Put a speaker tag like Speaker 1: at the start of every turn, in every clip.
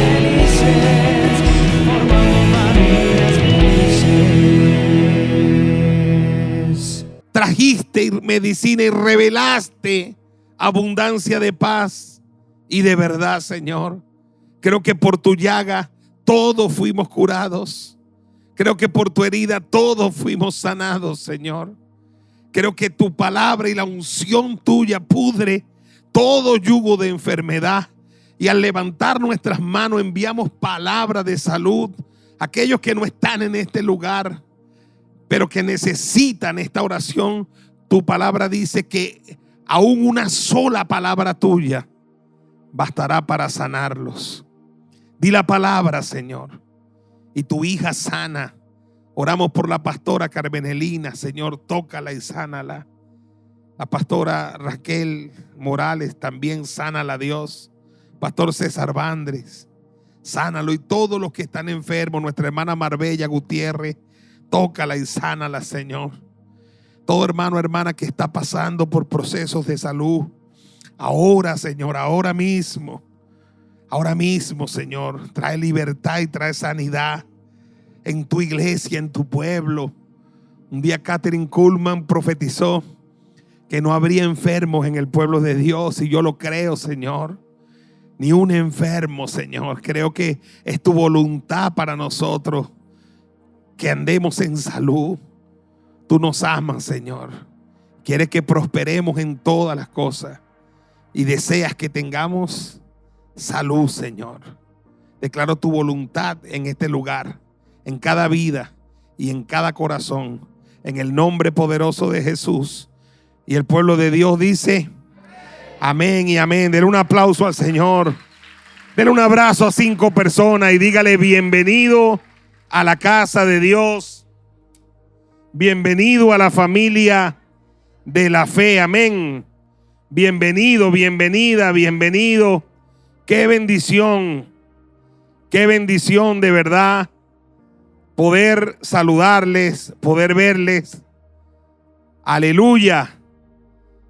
Speaker 1: felices, formando familias felices.
Speaker 2: Trajiste medicina y revelaste abundancia de paz y de verdad, Señor. Creo que por tu llaga todos fuimos curados. Creo que por tu herida todos fuimos sanados, Señor. Creo que tu palabra y la unción tuya pudre todo yugo de enfermedad. Y al levantar nuestras manos enviamos palabra de salud a aquellos que no están en este lugar, pero que necesitan esta oración. Tu palabra dice que aún una sola palabra tuya bastará para sanarlos. Di la palabra, Señor, y tu hija sana. Oramos por la pastora Carmenelina, Señor, tócala y sánala. La pastora Raquel Morales también sánala, Dios. Pastor César Vandres, sánalo. Y todos los que están enfermos, nuestra hermana Marbella Gutiérrez, tócala y sánala, Señor. Todo hermano, hermana que está pasando por procesos de salud, ahora, Señor, ahora mismo, Señor, trae libertad y trae sanidad en tu iglesia, en tu pueblo. Un día Catherine Kuhlman profetizó que no habría enfermos en el pueblo de Dios, y yo lo creo, Señor. Ni un enfermo, Señor. Creo que es tu voluntad para nosotros que andemos en salud. Tú nos amas, Señor. Quieres que prosperemos en todas las cosas y deseas que tengamos salud, Señor. Declaro tu voluntad en este lugar, en cada vida y en cada corazón, en el nombre poderoso de Jesús. Y el pueblo de Dios dice amén y amén. Denle un aplauso al Señor. Denle un abrazo a 5 personas y dígale: bienvenido a la casa de Dios. Bienvenido a la familia de la fe. Amén. Bienvenido, bienvenida, bienvenido. Qué bendición de verdad poder saludarles, poder verles. Aleluya.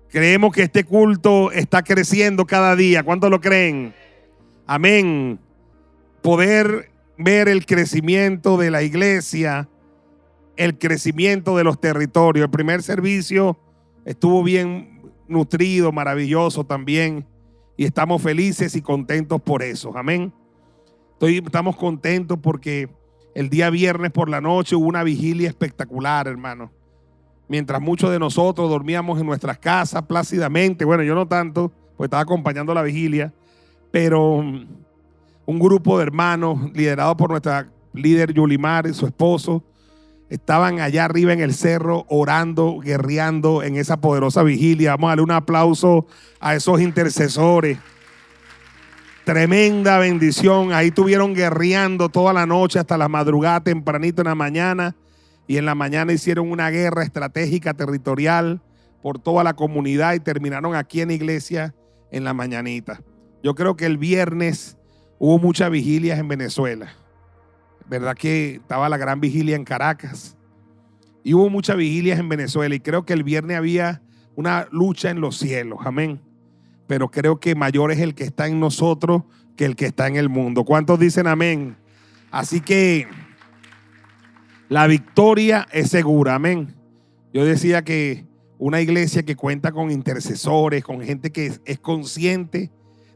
Speaker 2: Creemos que este culto está creciendo cada día. ¿Cuántos lo creen? Amén. Poder ver el crecimiento de la iglesia, el crecimiento de los territorios. El primer servicio estuvo bien nutrido, maravilloso también. Y estamos felices y contentos por eso. Amén. Estamos contentos porque el día viernes por la noche hubo una vigilia espectacular, hermano. Mientras muchos de nosotros dormíamos en nuestras casas plácidamente. Bueno, yo no tanto, pues estaba acompañando la vigilia. Pero un grupo de hermanos liderado por nuestra líder Yulimar y su esposo estaban allá arriba en el cerro orando, guerreando en esa poderosa vigilia. Vamos a darle un aplauso a esos intercesores. Tremenda bendición. Ahí estuvieron guerreando toda la noche hasta la madrugada, tempranito en la mañana. Y en la mañana hicieron una guerra estratégica territorial por toda la comunidad y terminaron aquí en la iglesia en la mañanita. Yo creo que el viernes hubo muchas vigilias en Venezuela. ¿Verdad que estaba la gran vigilia en Caracas? Y hubo muchas vigilias en Venezuela. Y creo que el viernes había una lucha en los cielos. Amén. Pero creo que mayor es el que está en nosotros que el que está en el mundo. ¿Cuántos dicen amén? Así que la victoria es segura. Amén. Yo decía que una iglesia que cuenta con intercesores, con gente que es consciente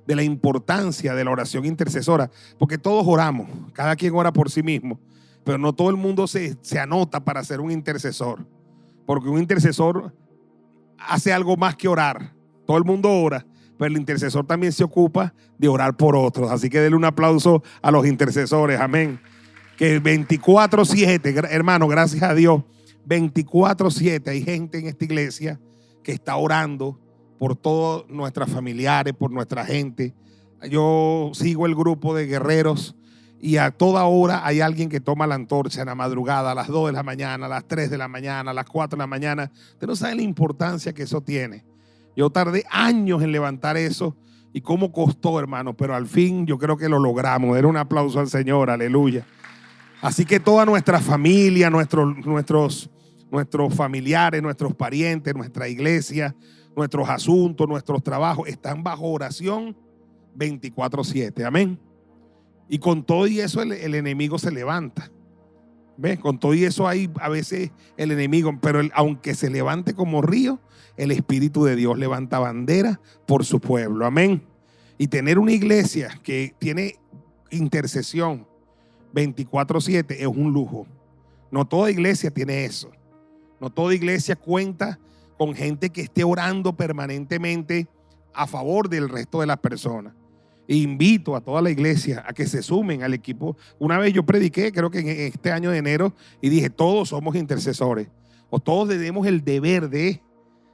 Speaker 2: de la importancia de la oración intercesora, porque todos oramos, cada quien ora por sí mismo, pero no todo el mundo se anota para ser un intercesor, porque un intercesor hace algo más que orar. Todo el mundo ora, pero el intercesor también se ocupa de orar por otros. Así que denle un aplauso a los intercesores. Amén. Que 24/7, hermano, gracias a Dios, 24/7 hay gente en esta iglesia que está orando por todos nuestros familiares, por nuestra gente. Yo sigo el grupo de guerreros y a toda hora hay alguien que toma la antorcha en la madrugada, a las 2 de la mañana, a las 3 de la mañana, a las 4 de la mañana. Usted no sabe la importancia que eso tiene. Yo tardé años en levantar eso y cómo costó, hermano, pero al fin yo creo que lo logramos. Den un aplauso al Señor, aleluya. Así que toda nuestra familia, nuestros familiares, nuestros parientes, nuestra iglesia, nuestros asuntos, nuestros trabajos están bajo oración 24/7. Amén. Y con todo y eso el enemigo se levanta. ¿Ves? Con todo y eso hay a veces el enemigo, pero aunque se levante como río, el Espíritu de Dios levanta bandera por su pueblo. Amén. Y tener una iglesia que tiene intercesión 24/7 es un lujo. No toda iglesia tiene eso. No toda iglesia cuenta con gente que esté orando permanentemente a favor del resto de las personas. E invito a toda la iglesia a que se sumen al equipo. Una vez yo prediqué, creo que en este año de enero, y dije, todos somos intercesores. O todos tenemos el deber de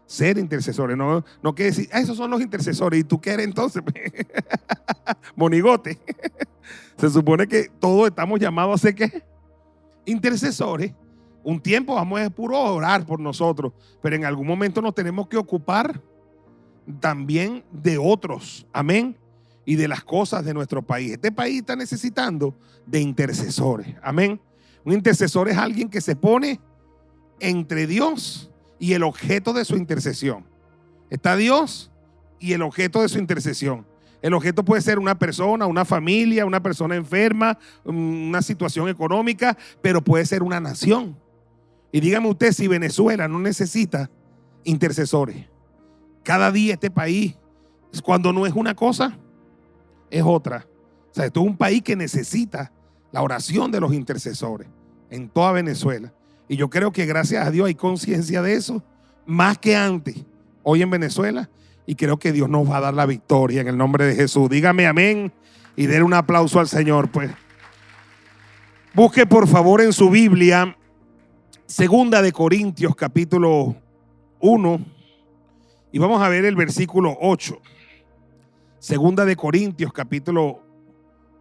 Speaker 2: ser intercesores. No que decir, esos son los intercesores. ¿Y tú qué eres entonces? Monigote. Se supone que todos estamos llamados a ser ¿qué? Intercesores. Un tiempo vamos a puro orar por nosotros, pero en algún momento nos tenemos que ocupar también de otros. Amén. Y de las cosas de nuestro país. Este país está necesitando de intercesores. Amén. Un intercesor es alguien que se pone entre Dios y el objeto de su intercesión. Está Dios y el objeto de su intercesión. El objeto puede ser una persona, una familia, una persona enferma, una situación económica, pero puede ser una nación. Y dígame usted si Venezuela no necesita intercesores. Cada día este país, cuando no es una cosa, es otra. O sea, esto es un país que necesita la oración de los intercesores en toda Venezuela. Y yo creo que gracias a Dios hay conciencia de eso más que antes hoy en Venezuela. Y creo que Dios nos va a dar la victoria en el nombre de Jesús. Dígame amén y den un aplauso al Señor, pues. Busque por favor en su Biblia Segunda de Corintios capítulo 1 y vamos a ver el versículo 8. Segunda de Corintios capítulo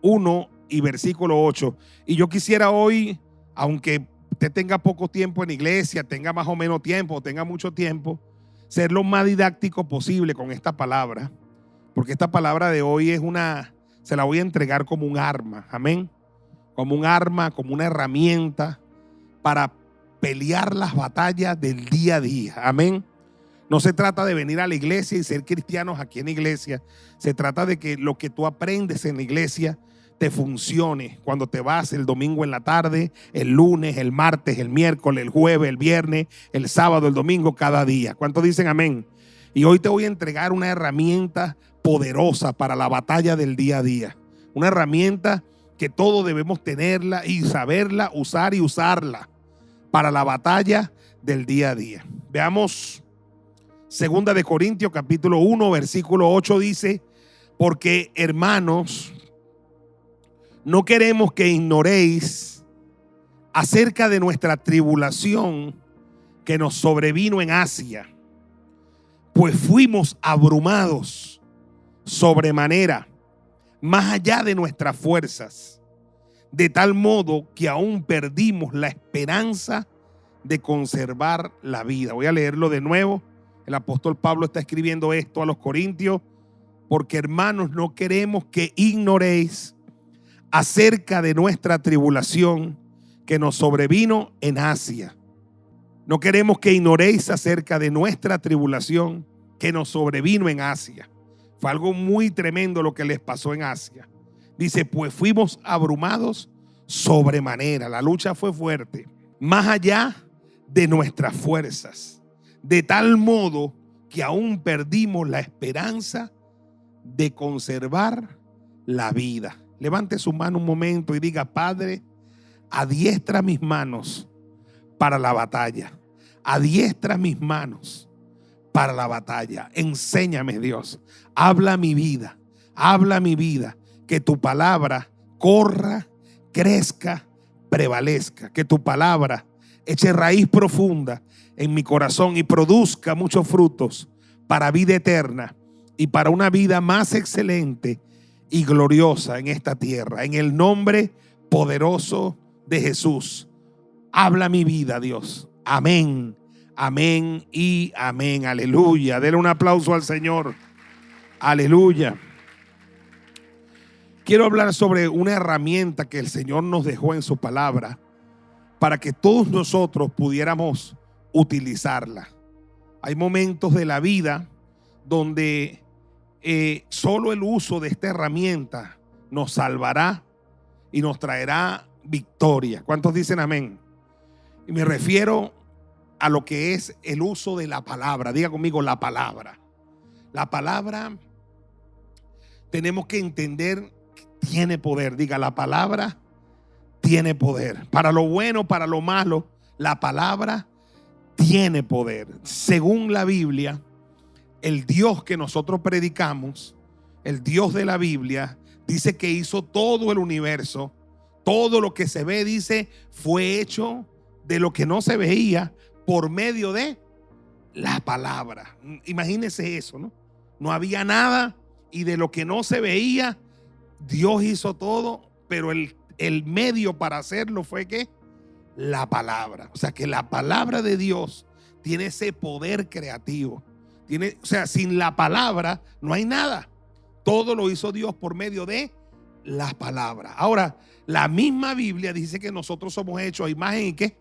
Speaker 2: 1 y versículo 8. Y yo quisiera hoy, aunque usted tenga poco tiempo en iglesia, tenga más o menos tiempo, tenga mucho tiempo, ser lo más didáctico posible con esta palabra, porque esta palabra de hoy se la voy a entregar como un arma, amén, como un arma, como una herramienta para pelear las batallas del día a día, amén. No se trata de venir a la iglesia y ser cristianos aquí en la iglesia, se trata de que lo que tú aprendes en la iglesia te funcione cuando te vas el domingo en la tarde, el lunes, el martes, el miércoles, el jueves, el viernes, el sábado, el domingo, cada día. ¿Cuántos dicen amén? Y hoy te voy a entregar una herramienta poderosa para la batalla del día a día. Una herramienta que todos debemos tenerla y saberla usar y usarla para la batalla del día a día. Veamos Segunda de Corintios capítulo 1 versículo 8 dice, porque hermanos, no queremos que ignoréis acerca de nuestra tribulación que nos sobrevino en Asia, pues fuimos abrumados sobremanera, más allá de nuestras fuerzas, de tal modo que aún perdimos la esperanza de conservar la vida. Voy a leerlo de nuevo. El apóstol Pablo está escribiendo esto a los corintios, porque hermanos, no queremos que ignoréis acerca de nuestra tribulación que nos sobrevino en Asia. No queremos que ignoréis acerca de nuestra tribulación que nos sobrevino en Asia. Fue algo muy tremendo lo que les pasó en Asia. Dice, pues fuimos abrumados sobremanera. La lucha fue fuerte, más allá de nuestras fuerzas, de tal modo que aún perdimos la esperanza de conservar la vida. Levante su mano un momento y diga, Padre, adiestra mis manos para la batalla. Adiestra mis manos para la batalla. Enséñame, Dios. Habla mi vida. Habla mi vida. Que tu palabra corra, crezca, prevalezca. Que tu palabra eche raíz profunda en mi corazón y produzca muchos frutos para vida eterna y para una vida más excelente y gloriosa en esta tierra. En el nombre poderoso de Jesús. Habla mi vida, Dios. Amén, amén y amén. Aleluya. Denle un aplauso al Señor. Aleluya. Quiero hablar sobre una herramienta que el Señor nos dejó en su palabra para que todos nosotros pudiéramos utilizarla. Hay momentos de la vida donde solo el uso de esta herramienta nos salvará y nos traerá victoria. ¿Cuántos dicen amén? Y me refiero a lo que es el uso de la palabra. Diga conmigo, la palabra. La palabra, tenemos que entender que tiene poder. Diga, la palabra tiene poder. Para lo bueno, para lo malo, la palabra tiene poder. Según la Biblia, el Dios que nosotros predicamos, el Dios de la Biblia, dice que hizo todo el universo. Todo lo que se ve, dice, fue hecho de lo que no se veía por medio de la palabra. Imagínense eso, ¿no? No había nada y de lo que no se veía, Dios hizo todo, pero el medio para hacerlo fue ¿qué? La palabra. O sea que la palabra de Dios tiene ese poder creativo. O sea, sin la palabra no hay nada. Todo lo hizo Dios por medio de la palabra. Ahora, la misma Biblia dice que nosotros somos hechos a imagen y ¿qué?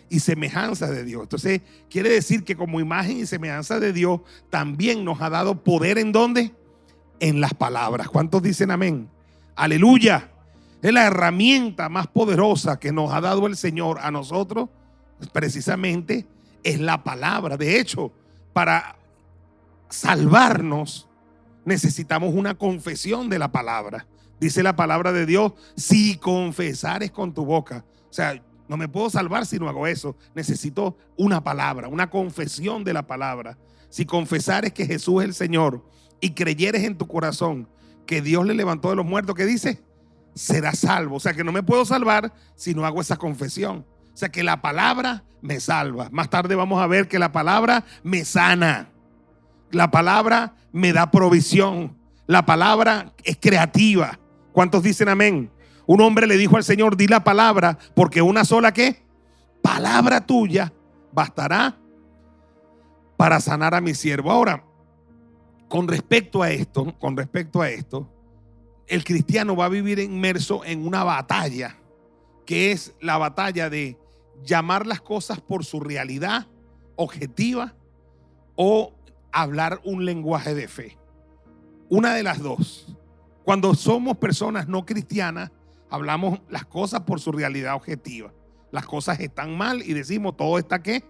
Speaker 2: Y semejanza de Dios. Entonces, quiere decir que como imagen y semejanza de Dios, también nos ha dado poder ¿en dónde? En las palabras. ¿Cuántos dicen amén? Aleluya. Es la herramienta más poderosa que nos ha dado el Señor a nosotros, precisamente, es la palabra. De hecho, para salvarnos necesitamos una confesión de la palabra. Dice la palabra de Dios, si confesares con tu boca. O sea, no me puedo salvar si no hago eso. Necesito una palabra, una confesión de la palabra. Si confesares que Jesús es el Señor y creyeres en tu corazón que Dios le levantó de los muertos, ¿qué dice? Serás salvo. O sea que no me puedo salvar si no hago esa confesión. O sea que la palabra me salva. Más tarde vamos a ver que la palabra me sana. La palabra me da provisión. La palabra es creativa. ¿Cuántos dicen amén? Un hombre le dijo al Señor, di la palabra, porque una sola ¿qué? Palabra tuya bastará para sanar a mi siervo. Ahora, con respecto a esto, el cristiano va a vivir inmerso en una batalla, que es la batalla de llamar las cosas por su realidad objetiva o hablar un lenguaje de fe. Una de las dos. Cuando somos personas no cristianas, hablamos las cosas por su realidad objetiva. Las cosas están mal y decimos todo está ¿qué?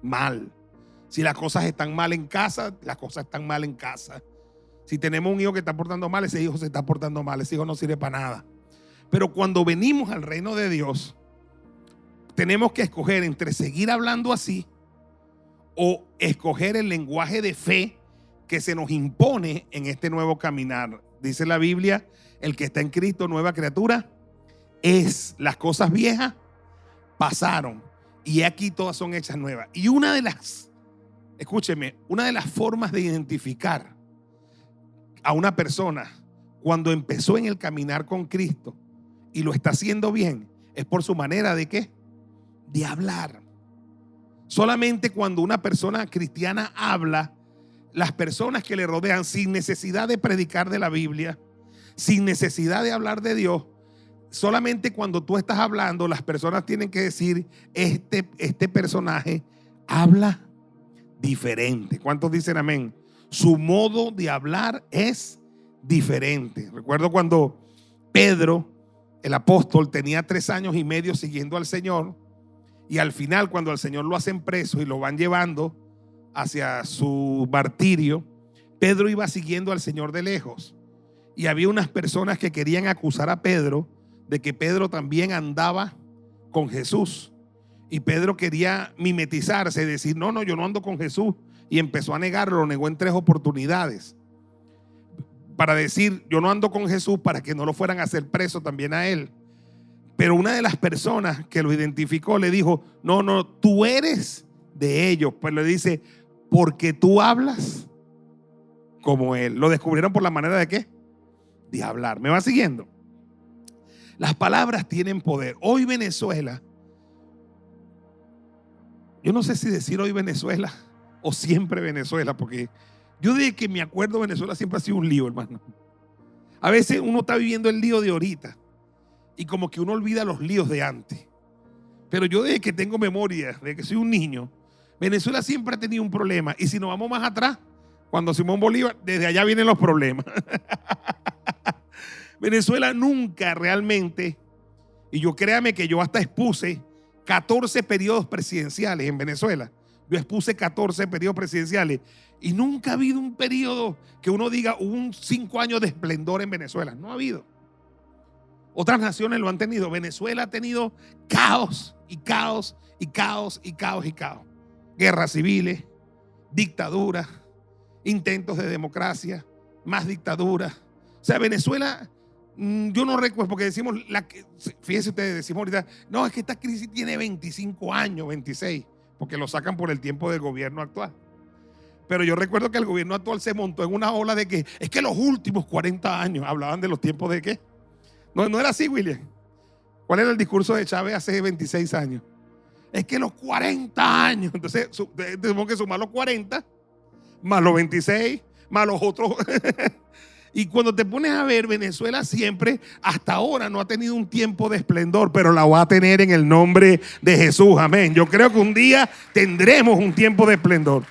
Speaker 2: Mal. Si las cosas están mal en casa, las cosas están mal en casa. Si tenemos un hijo que está portando mal, ese hijo se está portando mal, ese hijo no sirve para nada. Pero cuando venimos al reino de Dios, tenemos que escoger entre seguir hablando así o escoger el lenguaje de fe que se nos impone en este nuevo caminar. Dice la Biblia, el que está en Cristo, nueva criatura es. Las cosas viejas pasaron y aquí todas son hechas nuevas. Y una de las formas de identificar a una persona cuando empezó en el caminar con Cristo y lo está haciendo bien es por su manera de ¿qué? De hablar. Solamente cuando una persona cristiana habla, las personas que le rodean, sin necesidad de predicar de la Biblia, sin necesidad de hablar de Dios, solamente cuando tú estás hablando, las personas tienen que decir, este personaje habla diferente. ¿Cuántos dicen amén? Su modo de hablar es diferente. Recuerdo cuando Pedro, el apóstol, tenía 3 años y medio siguiendo al Señor, y al final, cuando al Señor lo hacen preso y lo van llevando hacia su martirio, Pedro iba siguiendo al Señor de lejos. Y había unas personas que querían acusar a Pedro de que Pedro también andaba con Jesús. Y Pedro quería mimetizarse, decir, no, yo no ando con Jesús. Y empezó a negarlo, lo negó en 3 oportunidades. Para decir, yo no ando con Jesús, para que no lo fueran a hacer preso también a él. Pero una de las personas que lo identificó le dijo, no, tú eres de ellos. Pues le dice, porque tú hablas como él. Lo descubrieron por la manera de ¿qué? De hablar. ¿Me va siguiendo? Las palabras tienen poder. Hoy Venezuela, yo no sé si decir hoy Venezuela o siempre Venezuela, porque yo desde que me acuerdo Venezuela siempre ha sido un lío, hermano. A veces uno está viviendo el lío de ahorita y como que uno olvida los líos de antes. Pero yo desde que tengo memoria, desde que soy un niño, Venezuela siempre ha tenido un problema. Y si nos vamos más atrás, cuando Simón Bolívar, desde allá vienen los problemas. Venezuela nunca realmente, y yo créame que yo hasta expuse 14 periodos presidenciales en Venezuela. Yo expuse 14 periodos presidenciales y nunca ha habido un periodo que uno diga hubo un 5 años de esplendor en Venezuela. No ha habido. Otras naciones lo han tenido. Venezuela ha tenido caos y caos y caos y caos y caos. Guerras civiles, dictaduras, intentos de democracia, más dictaduras. O sea, Venezuela, yo no recuerdo, porque decimos, fíjense ustedes, decimos ahorita, no, es que esta crisis tiene 25 años, 26, porque lo sacan por el tiempo del gobierno actual. Pero yo recuerdo que el gobierno actual se montó en una ola de que es que los últimos 40 años, hablaban de los tiempos de qué. No era así, William. ¿Cuál era el discurso de Chávez hace 26 años? Es que los 40 años, entonces tenemos que sumar los 40, más los 26, más los otros. Y cuando te pones a ver, Venezuela siempre, hasta ahora, no ha tenido un tiempo de esplendor, pero la va a tener en el nombre de Jesús. Amén. Yo creo que un día tendremos un tiempo de esplendor.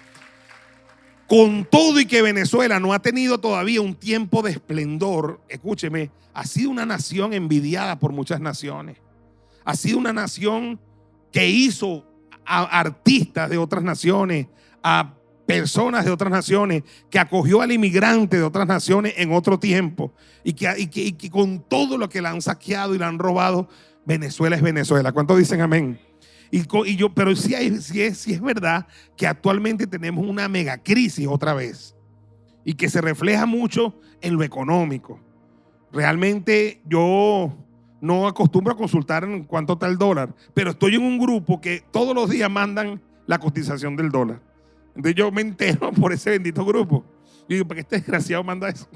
Speaker 2: Con todo y que Venezuela no ha tenido todavía un tiempo de esplendor, escúcheme, ha sido una nación envidiada por muchas naciones. Ha sido una nación que hizo a artistas de otras naciones, a personas de otras naciones, que acogió al inmigrante de otras naciones en otro tiempo y que con todo lo que la han saqueado y la han robado, Venezuela es Venezuela. ¿Cuántos dicen amén? Pero sí es verdad que actualmente tenemos una mega crisis otra vez y que se refleja mucho en lo económico. Realmente yo no acostumbro a consultar en cuánto está el dólar, pero estoy en un grupo que todos los días mandan la cotización del dólar. Entonces yo me entero por ese bendito grupo. Y digo, ¿para qué este desgraciado manda eso?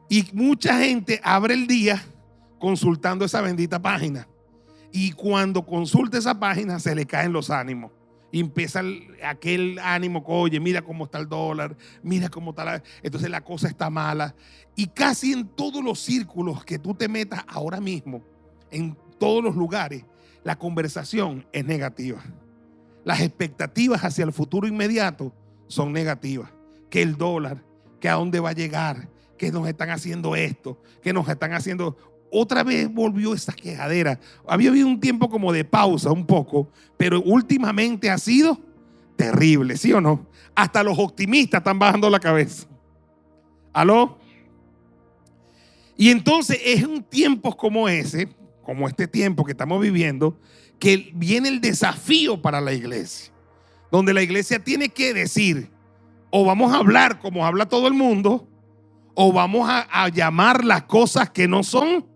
Speaker 2: Y mucha gente abre el día consultando esa bendita página. Y cuando consulta esa página se le caen los ánimos. Y empieza aquel ánimo, oye, mira cómo está el dólar, mira cómo está entonces la cosa está mala. Y casi en todos los círculos que tú te metas ahora mismo, en todos los lugares, la conversación es negativa. Las expectativas hacia el futuro inmediato son negativas. Que el dólar, que a dónde va a llegar, que nos están haciendo esto, que nos están haciendo... Otra vez volvió esa quejadera. Había habido un tiempo como de pausa un poco, pero últimamente ha sido terrible, ¿sí o no? Hasta los optimistas están bajando la cabeza. ¿Aló? Y entonces es un tiempo como ese, como este tiempo que estamos viviendo, que viene el desafío para la iglesia, donde la iglesia tiene que decir, o vamos a hablar como habla todo el mundo, o vamos a llamar las cosas que no son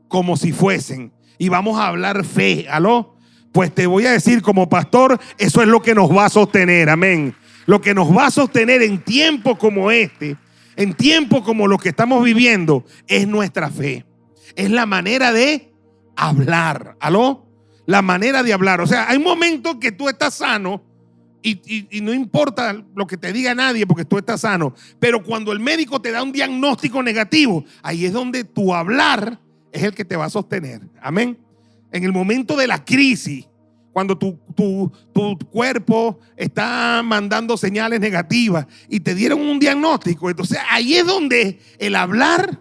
Speaker 2: como si fuesen, y vamos a hablar fe. ¿Aló? Pues te voy a decir como pastor, eso es lo que nos va a sostener, amén. Lo que nos va a sostener en tiempos como este, en tiempos como los que estamos viviendo, es nuestra fe. Es la manera de hablar. ¿Aló? La manera de hablar. O sea, hay momentos que tú estás sano y no importa lo que te diga nadie porque tú estás sano. Pero cuando el médico te da un diagnóstico negativo, ahí es donde tu hablar es el que te va a sostener. Amén. En el momento de la crisis, cuando tu cuerpo está mandando señales negativas y te dieron un diagnóstico, entonces ahí es donde el hablar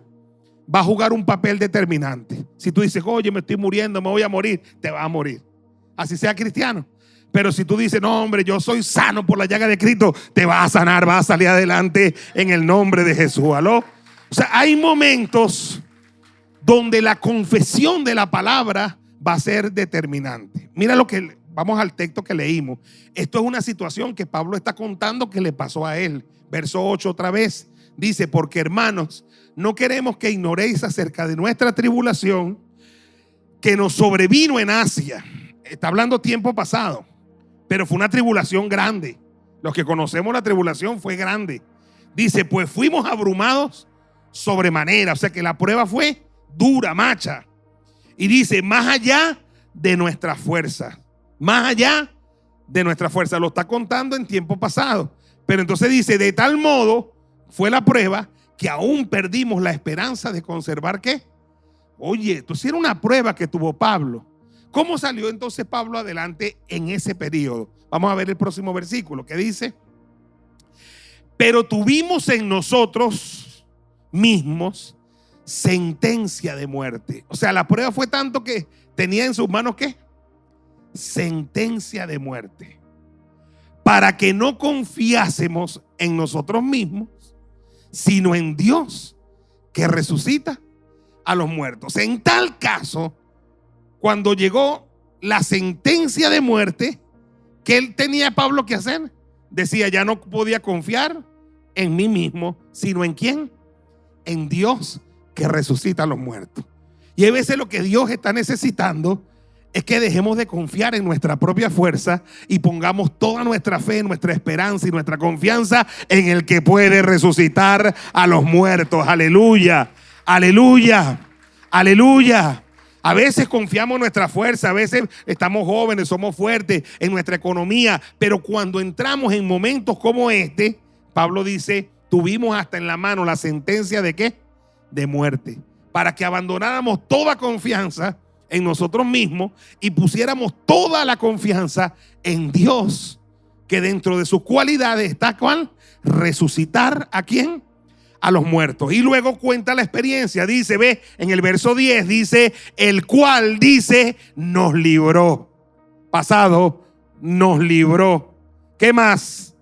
Speaker 2: va a jugar un papel determinante. Si tú dices, oye, me estoy muriendo, me voy a morir, te vas a morir. Así sea cristiano. Pero si tú dices, no, hombre, yo soy sano por la llaga de Cristo, te vas a sanar, vas a salir adelante en el nombre de Jesús. ¿Aló? O sea, hay momentos donde la confesión de la palabra va a ser determinante. Mira vamos al texto que leímos. Esto es una situación que Pablo está contando que le pasó a él. Verso 8 otra vez. Dice, porque hermanos, no queremos que ignoréis acerca de nuestra tribulación que nos sobrevino en Asia. Está hablando tiempo pasado, pero fue una tribulación grande. Los que conocemos la tribulación fue grande. Dice, pues fuimos abrumados sobremanera. O sea que la prueba fue dura, macha. Y dice, más allá de nuestra fuerza. Más allá de nuestra fuerza. Lo está contando en tiempo pasado. Pero entonces dice, de tal modo fue la prueba que aún perdimos la esperanza de conservar ¿qué? Oye, esto sí era una prueba que tuvo Pablo. ¿Cómo salió entonces Pablo adelante en ese periodo? Vamos a ver el próximo versículo que dice, pero tuvimos en nosotros mismos sentencia de muerte. O sea, la prueba fue tanto que tenía en sus manos ¿qué? Sentencia de muerte. Para que no confiásemos en nosotros mismos, sino en Dios que resucita a los muertos. En tal caso, cuando llegó la sentencia de muerte, ¿qué él tenía Pablo que hacer? Decía, ya no podía confiar en mí mismo, sino ¿en quién? En Dios que resucita a los muertos. Y a veces lo que Dios está necesitando es que dejemos de confiar en nuestra propia fuerza y pongamos toda nuestra fe, nuestra esperanza y nuestra confianza en el que puede resucitar a los muertos. Aleluya, aleluya, aleluya. A veces confiamos en nuestra fuerza, a veces estamos jóvenes, somos fuertes en nuestra economía, pero cuando entramos en momentos como este, Pablo dice, tuvimos hasta en la mano la sentencia de ¿qué? De muerte, para que abandonáramos toda confianza en nosotros mismos y pusiéramos toda la confianza en Dios, que dentro de sus cualidades está ¿cuál? Resucitar ¿a quién? A los muertos. Y luego cuenta la experiencia, dice, ve, en el verso 10 dice, el cual dice, nos libró. Pasado, nos libró. ¿Qué más?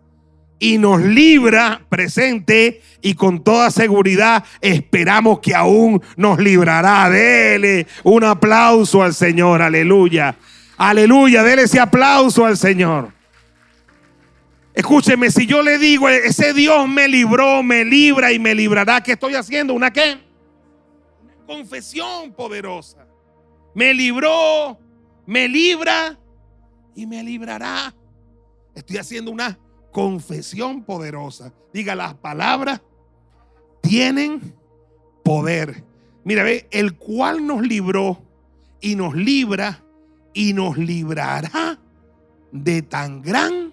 Speaker 2: Y nos libra, presente, y con toda seguridad esperamos que aún nos librará. Dele un aplauso al Señor, aleluya, aleluya, dele ese aplauso al Señor. Escúcheme, si yo le digo, ese Dios me libró, me libra y me librará, ¿qué estoy haciendo? ¿Una qué? Una confesión poderosa. Me libró, me libra y me librará. Estoy haciendo una confesión poderosa. Diga, las palabras tienen poder. Mira, ve, el cual nos libró y nos libra y nos librará de tan gran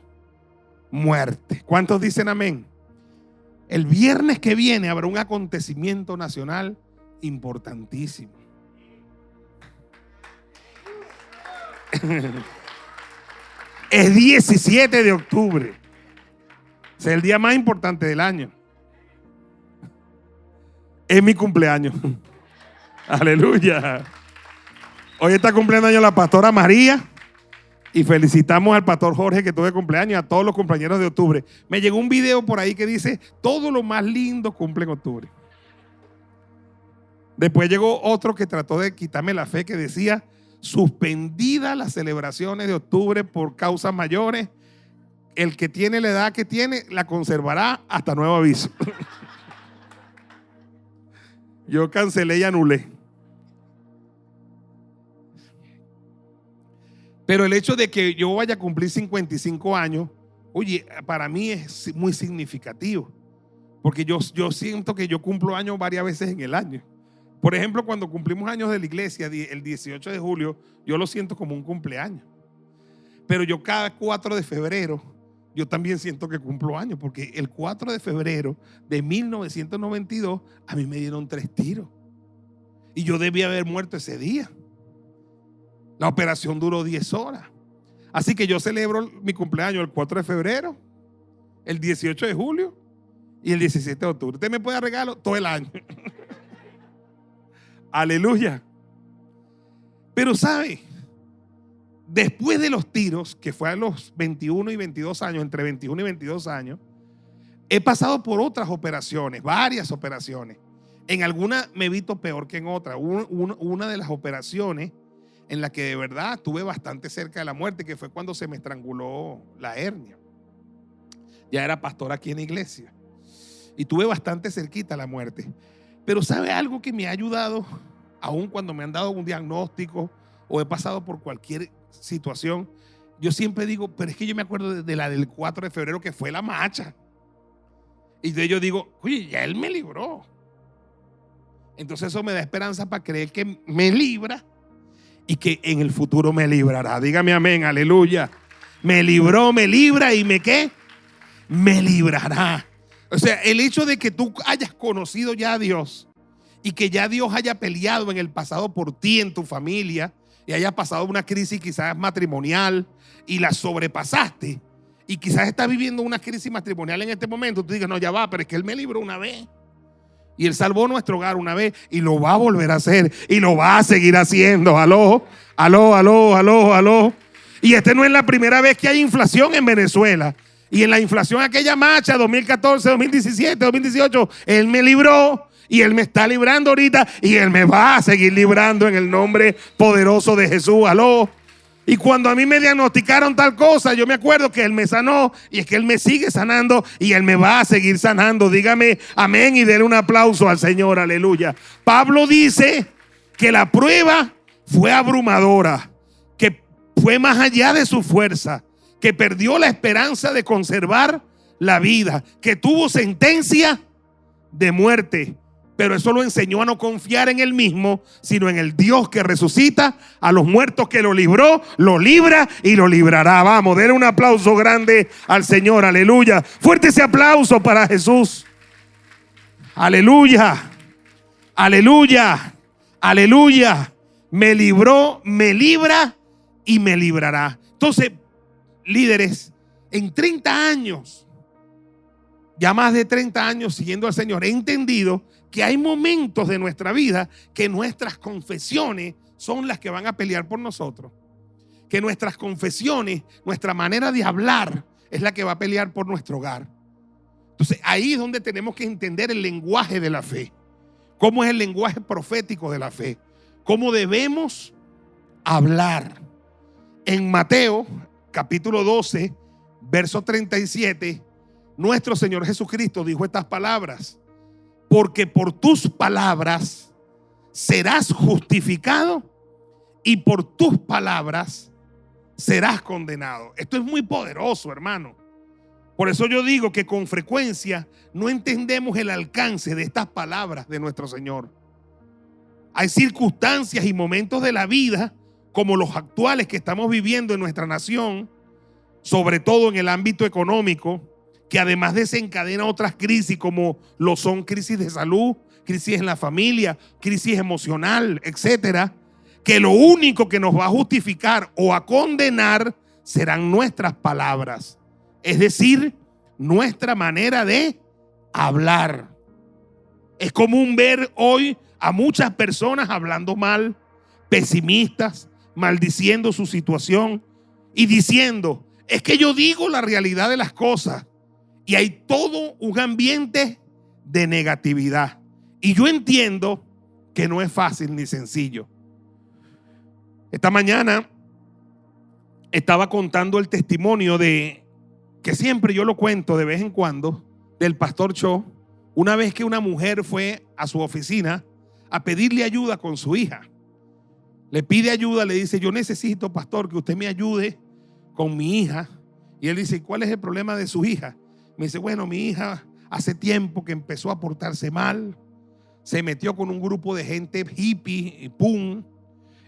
Speaker 2: muerte. ¿Cuántos dicen amén? El viernes que viene habrá un acontecimiento nacional importantísimo. Es 17 de octubre. Es el día más importante del año. Es mi cumpleaños. Aleluya. Hoy está cumpliendo años la pastora María. Y felicitamos al pastor Jorge que tuve cumpleaños y a todos los compañeros de octubre. Me llegó un video por ahí que dice, todo lo más lindo cumple en octubre. Después llegó otro que trató de quitarme la fe, que decía, suspendidas las celebraciones de octubre por causas mayores. El que tiene la edad que tiene la conservará hasta nuevo aviso. Yo cancelé y anulé. Pero el hecho de que yo vaya a cumplir 55 años, oye, para mí es muy significativo. Porque yo siento que yo cumplo años varias veces en el año. Por ejemplo, cuando cumplimos años de la iglesia, el 18 de julio, yo lo siento como un cumpleaños. Pero yo cada 4 de febrero, yo también siento que cumplo años. Porque el 4 de febrero de 1992, a mí me dieron 3 tiros. Y yo debía haber muerto ese día. La operación duró 10 horas. Así que yo celebro mi cumpleaños el 4 de febrero, el 18 de julio y el 17 de octubre. Usted me puede regalo todo el año. Aleluya. Pero sabe, después de los tiros, que fue a los 21 y 22 años, entre 21 y 22 años, he pasado por otras operaciones, varias operaciones. En algunas me he visto peor que en otras. Una de las operaciones en la que de verdad estuve bastante cerca de la muerte, que fue cuando se me estranguló la hernia. Ya era pastor aquí en la iglesia y tuve bastante cerquita la muerte. Pero ¿sabe algo que me ha ayudado? Aún cuando me han dado un diagnóstico o he pasado por cualquier situación, yo siempre digo, pero es que yo me acuerdo de la del 4 de febrero, que fue la marcha. Y de yo digo, oye, ya Él me libró. Entonces eso me da esperanza para creer que me libra y que en el futuro me librará. Dígame amén, aleluya. Me libró, me libra y me ¿qué? Me librará. O sea, el hecho de que tú hayas conocido ya a Dios y que ya Dios haya peleado en el pasado por ti, en tu familia, y haya pasado una crisis quizás matrimonial y la sobrepasaste, y quizás estás viviendo una crisis matrimonial en este momento, tú digas, no, ya va, pero es que Él me libró una vez Y Él salvó nuestro hogar una vez y lo va a volver a hacer y lo va a seguir haciendo. Aló, aló, aló, aló, aló. Y no es la primera vez que hay inflación en Venezuela. Y en la inflación aquella marcha 2014, 2017, 2018, Él me libró y Él me está librando ahorita y Él me va a seguir librando en el nombre poderoso de Jesús. Aló. Y cuando a mí me diagnosticaron tal cosa, yo me acuerdo que Él me sanó y es que Él me sigue sanando y Él me va a seguir sanando. Dígame amén y denle un aplauso al Señor, aleluya. Pablo dice que la prueba fue abrumadora, que fue más allá de su fuerza, que perdió la esperanza de conservar la vida, que tuvo sentencia de muerte. Pero eso lo enseñó a no confiar en él mismo, sino en el Dios que resucita a los muertos, que lo libró, lo libra y lo librará. Vamos, denle un aplauso grande al Señor, aleluya. Fuerte ese aplauso para Jesús. Aleluya, aleluya, aleluya. Me libró, me libra y me librará. Entonces, líderes, en 30 años, ya más de 30 años siguiendo al Señor, he entendido que hay momentos de nuestra vida que nuestras confesiones son las que van a pelear por nosotros. Que nuestras confesiones, nuestra manera de hablar es la que va a pelear por nuestro hogar. Entonces ahí es donde tenemos que entender el lenguaje de la fe. Cómo es el lenguaje profético de la fe. Cómo debemos hablar. En Mateo capítulo 12, verso 37, nuestro Señor Jesucristo dijo estas palabras: porque por tus palabras serás justificado y por tus palabras serás condenado. Esto es muy poderoso, hermano. Por eso yo digo que con frecuencia no entendemos el alcance de estas palabras de nuestro Señor. Hay circunstancias y momentos de la vida, como los actuales que estamos viviendo en nuestra nación, sobre todo en el ámbito económico, que además desencadena otras crisis como lo son crisis de salud, crisis en la familia, crisis emocional, etcétera, que lo único que nos va a justificar o a condenar serán nuestras palabras, es decir, nuestra manera de hablar. Es común ver hoy a muchas personas hablando mal, pesimistas, maldiciendo su situación y diciendo: es que yo digo la realidad de las cosas. Y hay todo un ambiente de negatividad. Y yo entiendo que no es fácil ni sencillo. Esta mañana estaba contando el testimonio de, que siempre yo lo cuento de vez en cuando, del pastor Cho. Una vez que una mujer fue a su oficina a pedirle ayuda con su hija. Le pide ayuda, le dice: yo necesito, pastor, que usted me ayude con mi hija. Y él dice: ¿cuál es el problema de su hija? Me dice: bueno, mi hija hace tiempo que empezó a portarse mal, se metió con un grupo de gente hippie y pum,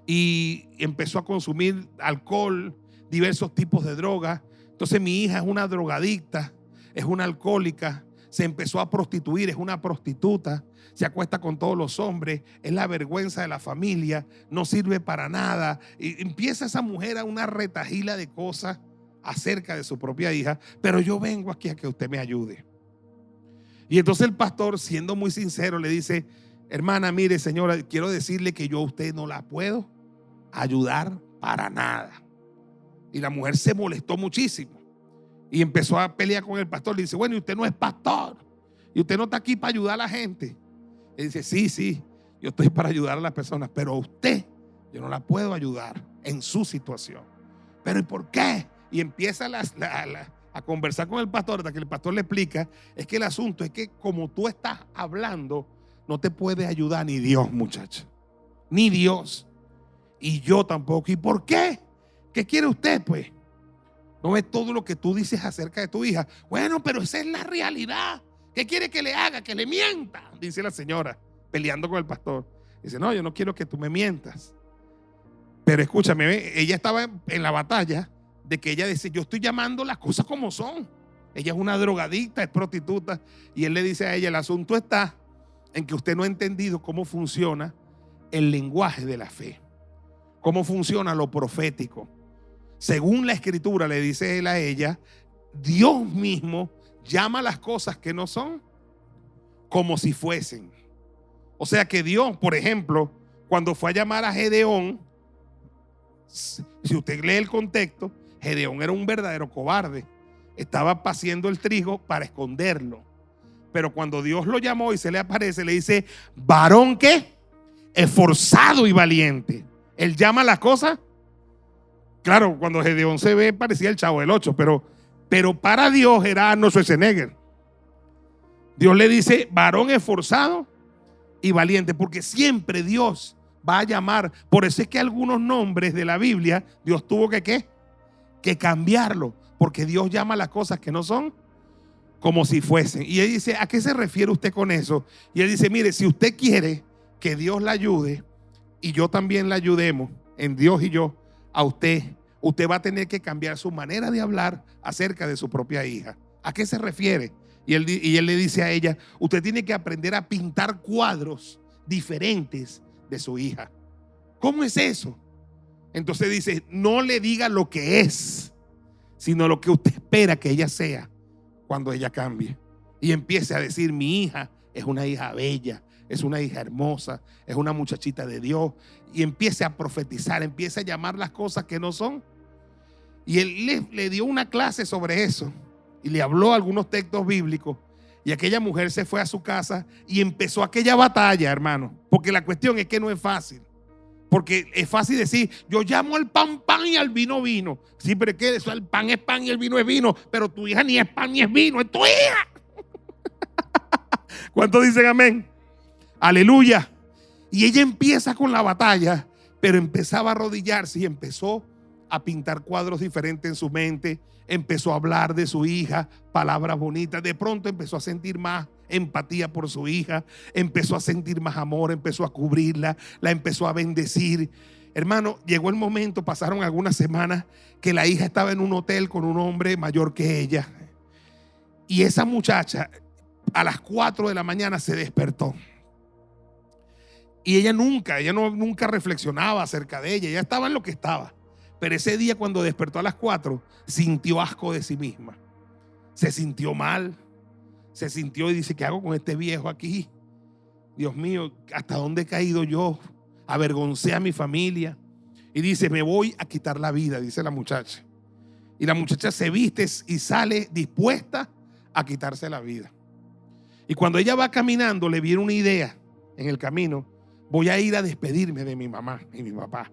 Speaker 2: y empezó a consumir alcohol, diversos tipos de drogas. Entonces mi hija es una drogadicta, es una alcohólica, se empezó a prostituir, es una prostituta, se acuesta con todos los hombres, es la vergüenza de la familia, no sirve para nada. Y empieza esa mujer a una retahila de cosas acerca de su propia hija, pero yo vengo aquí a que usted me ayude. Y entonces el pastor, siendo muy sincero, le dice: hermana, mire, señora, quiero decirle que yo a usted no la puedo ayudar para nada. Y la mujer se molestó muchísimo y empezó a pelear con el pastor. Le dice: bueno, y usted no es pastor, y usted no está aquí para ayudar a la gente. Él dice: sí, yo estoy para ayudar a las personas, pero a usted yo no la puedo ayudar en su situación. ¿Pero y por qué? Y empieza a conversar con el pastor, hasta que el pastor le explica: es que el asunto es que como tú estás hablando, no te puede ayudar ni Dios, muchacho, ni Dios, y yo tampoco. ¿Y por qué? ¿Qué quiere usted, pues? ¿No es todo lo que tú dices acerca de tu hija? Bueno, pero esa es la realidad. ¿Qué quiere que le haga? Que le mienta, dice la señora, peleando con el pastor. Dice: no, yo no quiero que tú me mientas. Pero escúchame, ella estaba en la batalla de que ella dice: yo estoy llamando las cosas como son. Ella es una drogadicta, es prostituta. Y él le dice a ella: el asunto está en que usted no ha entendido cómo funciona el lenguaje de la fe, cómo funciona lo profético. Según la escritura, le dice él a ella, Dios mismo llama las cosas que no son como si fuesen. O sea que Dios, por ejemplo, cuando fue a llamar a Gedeón, si usted lee el contexto, Gedeón era un verdadero cobarde. Estaba paciendo el trigo para esconderlo. Pero cuando Dios lo llamó y se le aparece, le dice: varón que esforzado y valiente. Él llama las cosas. Claro, cuando Gedeón se ve parecía el Chavo del 8, pero para Dios era Arnold Schwarzenegger. Dios le dice varón esforzado y valiente, porque siempre Dios va a llamar. Por eso es que algunos nombres de la Biblia Dios tuvo que cambiarlo, porque Dios llama las cosas que no son como si fuesen. Y él dice: ¿a qué se refiere usted con eso? Y él dice: mire, si usted quiere que Dios la ayude y yo también la ayudemos, en Dios y yo, a usted va a tener que cambiar su manera de hablar acerca de su propia hija. ¿A qué se refiere? Y él le dice a ella: usted tiene que aprender a pintar cuadros diferentes de su hija. ¿Cómo es eso? Entonces dice: no le diga lo que es, sino lo que usted espera que ella sea cuando ella cambie. Y empiece a decir: mi hija es una hija bella, es una hija hermosa, es una muchachita de Dios. Y empiece a profetizar, empiece a llamar las cosas que no son. Y él le dio una clase sobre eso y le habló algunos textos bíblicos. Y aquella mujer se fue a su casa y empezó aquella batalla, hermano. Porque la cuestión es que no es fácil. Porque es fácil decir: yo llamo al pan pan y al vino vino. Sí, pero es que eso, el pan es pan y el vino es vino. Pero tu hija ni es pan ni es vino, es tu hija. ¿Cuántos dicen amén? Aleluya. Y ella empieza con la batalla, pero empezaba a arrodillarse y empezó a pintar cuadros diferentes en su mente. Empezó a hablar de su hija, palabras bonitas. De pronto empezó a sentir más empatía por su hija, empezó a sentir más amor, empezó a cubrirla, la empezó a bendecir. Hermano, llegó el momento, pasaron algunas semanas, que la hija estaba en un hotel con un hombre mayor que ella. Y esa muchacha a las 4 de la mañana se despertó. Y ella nunca reflexionaba acerca de ella. Ella estaba en lo que estaba. Pero ese día, cuando despertó a las 4, sintió asco de sí misma. Se sintió mal. Se sintió y dice: ¿qué hago con este viejo aquí? Dios mío, ¿hasta dónde he caído yo? Avergoncé a mi familia. Y dice: me voy a quitar la vida, dice la muchacha. Y la muchacha se viste y sale dispuesta a quitarse la vida. Y cuando ella va caminando, le viene una idea en el camino: voy a ir a despedirme de mi mamá y mi papá.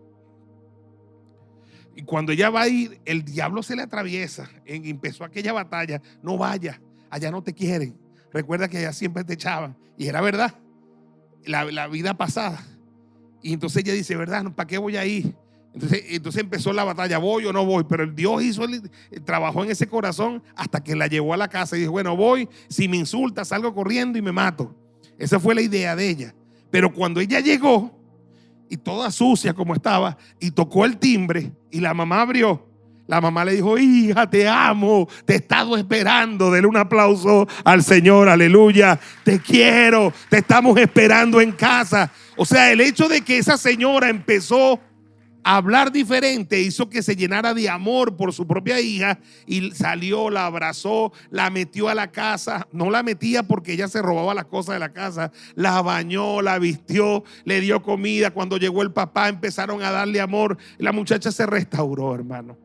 Speaker 2: Y cuando ella va a ir, el diablo se le atraviesa. Empezó aquella batalla: no vayas, allá no te quieren. Recuerda que allá siempre te echaban. Y era verdad, la vida pasada. Y entonces ella dice: ¿verdad? ¿Para qué voy a ir? Entonces empezó la batalla: voy o no voy. Pero el Dios trabajó en ese corazón hasta que la llevó a la casa y dijo: bueno, voy. Si me insulta, salgo corriendo y me mato. Esa fue la idea de ella. Pero cuando ella llegó, y toda sucia como estaba, y tocó el timbre y la mamá abrió, la mamá le dijo: hija, te amo, te he estado esperando. Dele un aplauso al Señor, aleluya. Te quiero, te estamos esperando en casa. O sea, el hecho de que esa señora empezó a hablar diferente hizo que se llenara de amor por su propia hija y salió, la abrazó, la metió a la casa. No la metía porque ella se robaba las cosas de la casa, la bañó, la vistió, le dio comida. Cuando llegó el papá, empezaron a darle amor. La muchacha se restauró, hermano.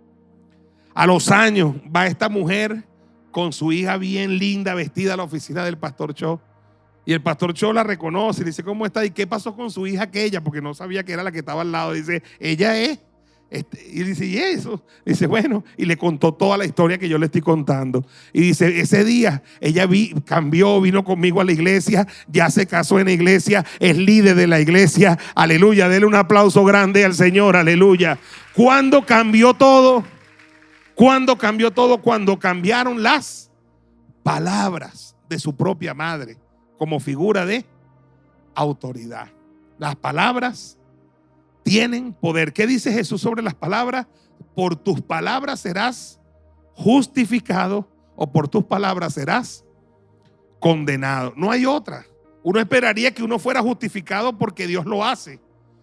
Speaker 2: A los años va esta mujer con su hija bien linda, vestida, a la oficina del pastor Cho. Y el pastor Cho la reconoce y dice: ¿cómo está? ¿Y qué pasó con su hija aquella? Porque no sabía que era la que estaba al lado. Dice: ella es. Y dice: ¿y eso? Dice: bueno, y le contó toda la historia que yo le estoy contando. Y dice: ese día ella cambió, vino conmigo a la iglesia, ya se casó en la iglesia, es líder de la iglesia. Aleluya, dele un aplauso grande al Señor, aleluya. ¿Cuándo cambió todo? ¿Cuándo cambió todo? Cuando cambiaron las palabras de su propia madre como figura de autoridad. Las palabras tienen poder. ¿Qué dice Jesús sobre las palabras? Por tus palabras serás justificado o por tus palabras serás condenado. No hay otra. Uno esperaría que uno fuera justificado porque Dios lo hace,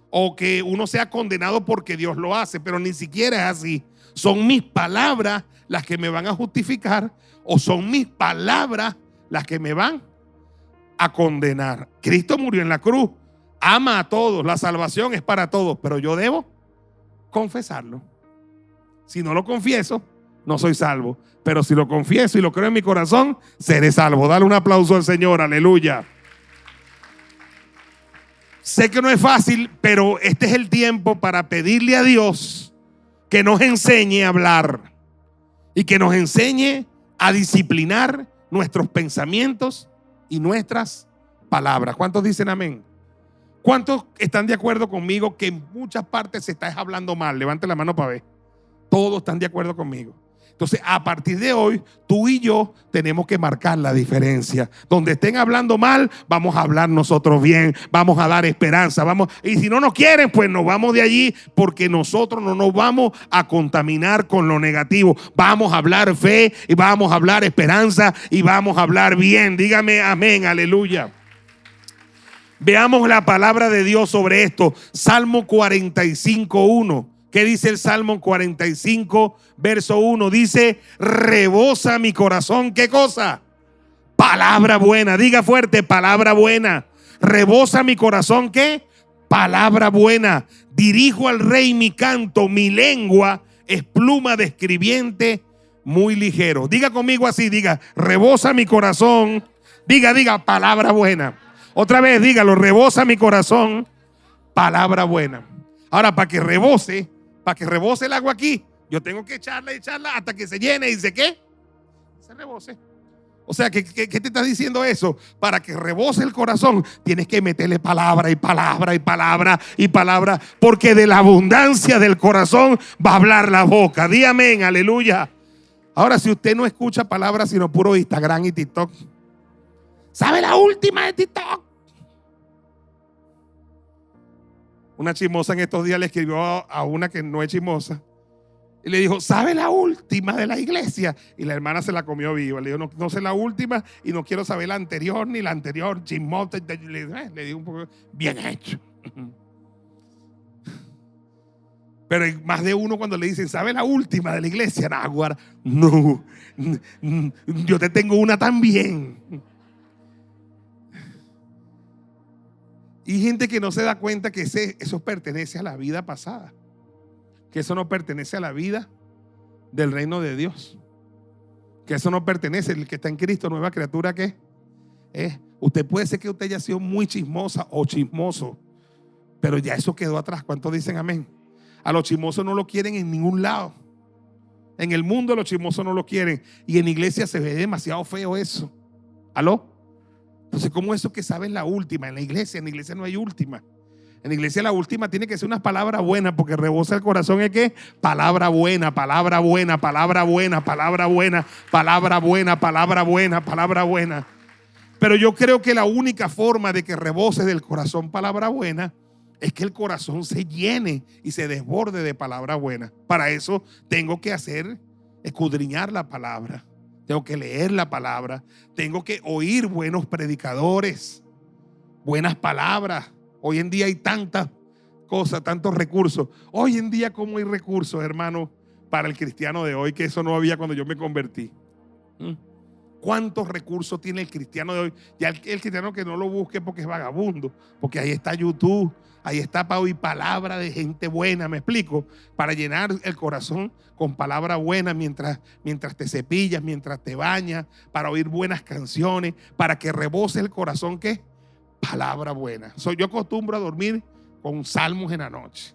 Speaker 2: o que uno sea condenado porque Dios lo hace, pero ni siquiera es así. Son mis palabras las que me van a justificar, o son mis palabras las que me van a condenar. Cristo murió en la cruz, ama a todos, la salvación es para todos, pero yo debo confesarlo. Si no lo confieso, no soy salvo, pero si lo confieso y lo creo en mi corazón, seré salvo. Dale un aplauso al Señor, aleluya. Sé que no es fácil, pero este es el tiempo para pedirle a Dios que nos enseñe a hablar y que nos enseñe a disciplinar nuestros pensamientos y nuestras palabras. ¿Cuántos dicen amén? ¿Cuántos están de acuerdo conmigo que en muchas partes se está hablando mal? Levante la mano para ver. Todos están de acuerdo conmigo. Entonces, a partir de hoy, tú y yo tenemos que marcar la diferencia. Donde estén hablando mal, vamos a hablar nosotros bien, vamos a dar esperanza, y si no nos quieren, pues nos vamos de allí, porque nosotros no nos vamos a contaminar con lo negativo. Vamos a hablar fe y vamos a hablar esperanza y vamos a hablar bien. Dígame amén, aleluya. Veamos la palabra de Dios sobre esto. Salmo 45:1. ¿Qué dice el Salmo 45, verso 1? Dice, rebosa mi corazón. ¿Qué cosa? Palabra buena. Diga fuerte, palabra buena. Rebosa mi corazón. ¿Qué? Palabra buena. Dirijo al rey mi canto. Mi lengua es pluma de escribiente muy ligero. Diga conmigo así, diga, rebosa mi corazón. Diga, palabra buena. Otra vez, dígalo, rebosa mi corazón. Palabra buena. Ahora, para que rebose el agua aquí, yo tengo que echarla hasta que se llene. ¿Y dice qué? Se rebose. O sea, ¿qué te está diciendo eso? Para que rebose el corazón, tienes que meterle palabra y palabra y palabra y palabra, porque de la abundancia del corazón va a hablar la boca. Di amén, aleluya. Ahora, si usted no escucha palabras sino puro Instagram y TikTok, ¿sabe la última de TikTok? Una chismosa en estos días le escribió a una que no es chismosa y le dijo, ¿sabe la última de la iglesia? Y la hermana se la comió viva. Le dijo, no sé la última y no quiero saber la anterior ni la anterior. Chismosa. Le digo un poco, bien hecho. Pero hay más de uno cuando le dicen, ¿sabe la última de la iglesia? No, yo te tengo una también. Y gente que no se da cuenta que eso pertenece a la vida pasada, que eso no pertenece a la vida del reino de Dios, que eso no pertenece. El que está en Cristo, nueva criatura que es. Usted puede ser que usted haya sido muy chismosa o chismoso, pero ya eso quedó atrás. ¿Cuántos dicen amén? A los chismosos no lo quieren en ningún lado. En el mundo los chismosos no lo quieren, y en la iglesia se ve demasiado feo eso. ¿Aló? Entonces, ¿cómo eso que sabes la última? En la iglesia no hay última. En la iglesia la última tiene que ser una palabra buena, porque rebosa el corazón. ¿Es qué? Palabra buena, palabra buena, palabra buena, palabra buena, palabra buena, palabra buena, palabra buena. Pero yo creo que la única forma de que rebose del corazón palabra buena es que el corazón se llene y se desborde de palabra buena. Para eso tengo que escudriñar la palabra. Tengo que leer la palabra. Tengo que oír buenos predicadores, buenas palabras. Hoy en día hay tantas cosas, tantos recursos. Hoy en día, ¿cómo hay recursos, hermano, para el cristiano de hoy? Que eso no había cuando yo me convertí. ¿Cuántos recursos tiene el cristiano de hoy? Ya el cristiano que no lo busque porque es vagabundo, porque ahí está YouTube, ahí está para oír palabra de gente buena, ¿me explico? Para llenar el corazón con palabra buena mientras te cepillas, mientras te bañas, para oír buenas canciones, para que rebose el corazón, ¿qué? Palabra buena. Yo acostumbro a dormir con salmos en la noche,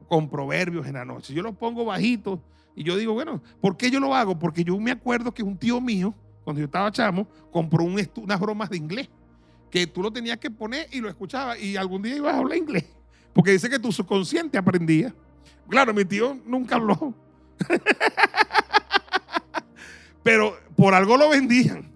Speaker 2: con proverbios en la noche. Yo los pongo bajitos y yo digo, bueno, ¿por qué yo lo hago? Porque yo me acuerdo que un tío mío, cuando yo estaba chamo, compró unas bromas de inglés que tú lo tenías que poner y lo escuchabas, y algún día ibas a hablar inglés, porque dice que tu subconsciente aprendía. Claro, mi tío nunca habló, pero por algo lo vendían,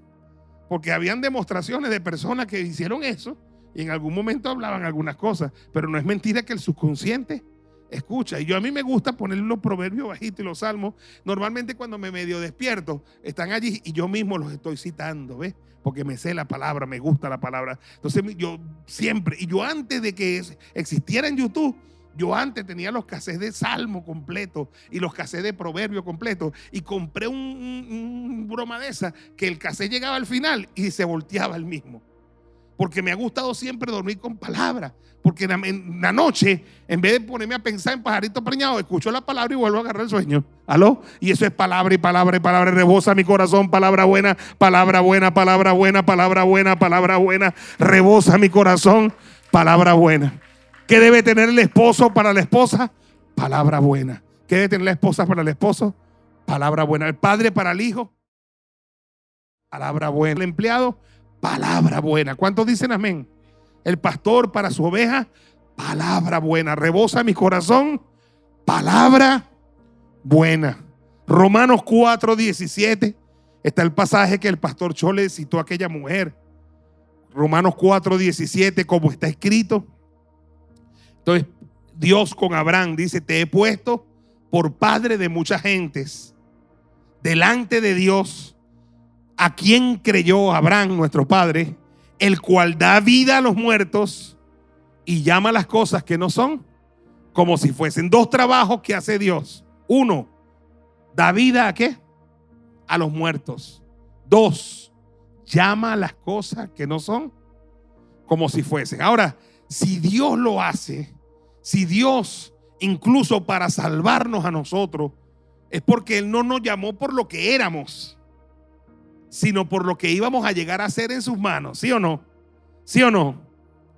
Speaker 2: porque habían demostraciones de personas que hicieron eso y en algún momento hablaban algunas cosas, pero no es mentira que el subconsciente escucha. Y a mí me gusta poner los proverbios bajitos y los salmos. Normalmente cuando me medio despierto, están allí y yo mismo los estoy citando, ¿ves? Porque me sé la palabra, me gusta la palabra. Entonces yo siempre, y yo antes de que existiera en YouTube, yo antes tenía los cassettes de salmo completo y los cassettes de proverbio completo, y compré un broma de esa que el cassette llegaba al final y se volteaba el mismo. porque me ha gustado siempre dormir con palabra. Porque en la noche, en vez de ponerme a pensar en pajaritos preñados, escucho la palabra y vuelvo a agarrar el sueño. ¿Aló? Y eso es palabra y palabra y palabra. Rebosa mi corazón, palabra buena, palabra buena, palabra buena, palabra buena, palabra buena. Rebosa mi corazón, palabra buena. ¿Qué debe tener el esposo para la esposa? Palabra buena. ¿Qué debe tener la esposa para el esposo? Palabra buena. El padre para el hijo, palabra buena. El empleado, palabra buena. ¿Cuántos dicen amén? El pastor para su oveja, palabra buena. Rebosa mi corazón, palabra buena. Romanos 4:17 está el pasaje que el pastor Chole citó a aquella mujer. Romanos 4:17, como está escrito. Entonces Dios con Abraham dice: te he puesto por padre de muchas gentes delante de Dios, a quien creyó Abraham, nuestro padre, el cual da vida a los muertos y llama las cosas que no son como si fuesen. Dos trabajos que hace Dios. Uno, da vida a ¿qué? A los muertos. Dos, llama a las cosas que no son como si fuesen. Ahora, si Dios lo hace, si Dios incluso para salvarnos a nosotros, es porque Él no nos llamó por lo que éramos, sino por lo que íbamos a llegar a ser en sus manos. ¿Sí o no? ¿Sí o no?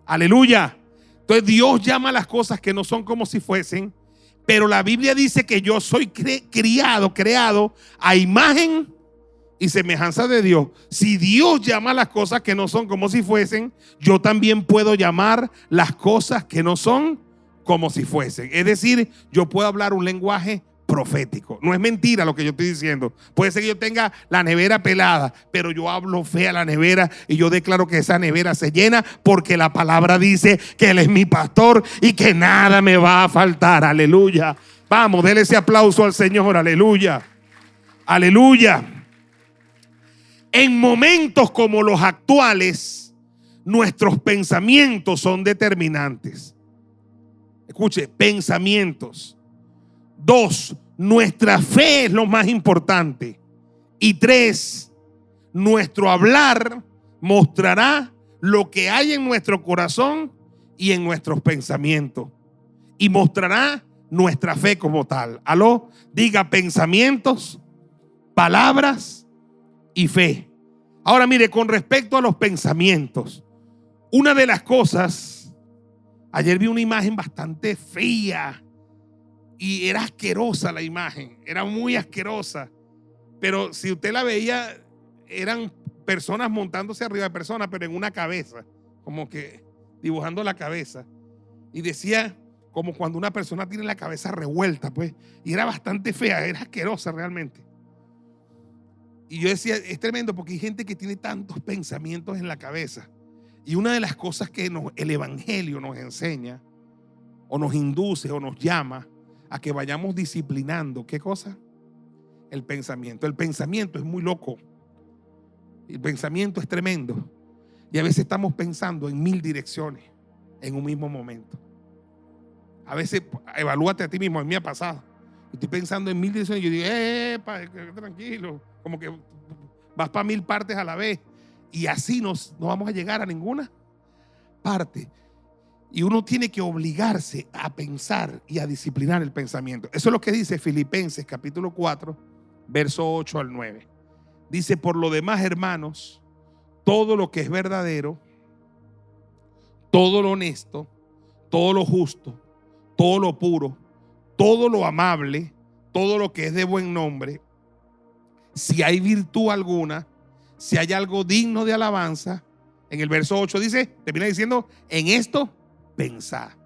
Speaker 2: Aleluya. Entonces Dios llama a las cosas que no son como si fuesen, pero la Biblia dice que yo soy creado a imagen y semejanza de Dios. Si Dios llama a las cosas que no son como si fuesen, yo también puedo llamar las cosas que no son como si fuesen. Es decir, yo puedo hablar un lenguaje profético. No es mentira lo que yo estoy diciendo. Puede ser que yo tenga la nevera pelada, pero yo hablo fe a la nevera y yo declaro que esa nevera se llena, porque la palabra dice que Él es mi pastor y que nada me va a faltar. Aleluya. Vamos, déle ese aplauso al Señor. Aleluya. Aleluya. En momentos como los actuales, nuestros pensamientos son determinantes. Escuche, pensamientos. Dos, nuestra fe es lo más importante. Y tres, nuestro hablar mostrará lo que hay en nuestro corazón y en nuestros pensamientos. Y mostrará nuestra fe como tal. Aló, diga pensamientos, palabras y fe. Ahora mire, con respecto a los pensamientos, una de las cosas, ayer vi una imagen bastante fea. Y era asquerosa la imagen, era muy asquerosa. Pero si usted la veía, eran personas montándose arriba de personas, pero en una cabeza, como que dibujando la cabeza. Y decía como cuando una persona tiene la cabeza revuelta, pues. Y era bastante fea, era asquerosa realmente. Y yo decía, es tremendo porque hay gente que tiene tantos pensamientos en la cabeza. Y una de las cosas que el Evangelio nos enseña, o nos induce, o nos llama a que vayamos disciplinando. ¿Qué cosa? El pensamiento. El pensamiento es muy loco. El pensamiento es tremendo. Y a veces estamos pensando en 1000 direcciones en un mismo momento. A veces, evalúate a ti mismo. A mí me ha pasado. Estoy pensando en 1000 direcciones y yo digo, tranquilo. Como que vas para 1000 partes a la vez. Y así no vamos a llegar a ninguna parte. Y uno tiene que obligarse a pensar y a disciplinar el pensamiento. Eso es lo que dice Filipenses capítulo 4, verso 8 al 9. Dice: por lo demás, hermanos, todo lo que es verdadero, todo lo honesto, todo lo justo, todo lo puro, todo lo amable, todo lo que es de buen nombre, si hay virtud alguna, si hay algo digno de alabanza. En el verso 8 dice, termina diciendo, en esto pensar.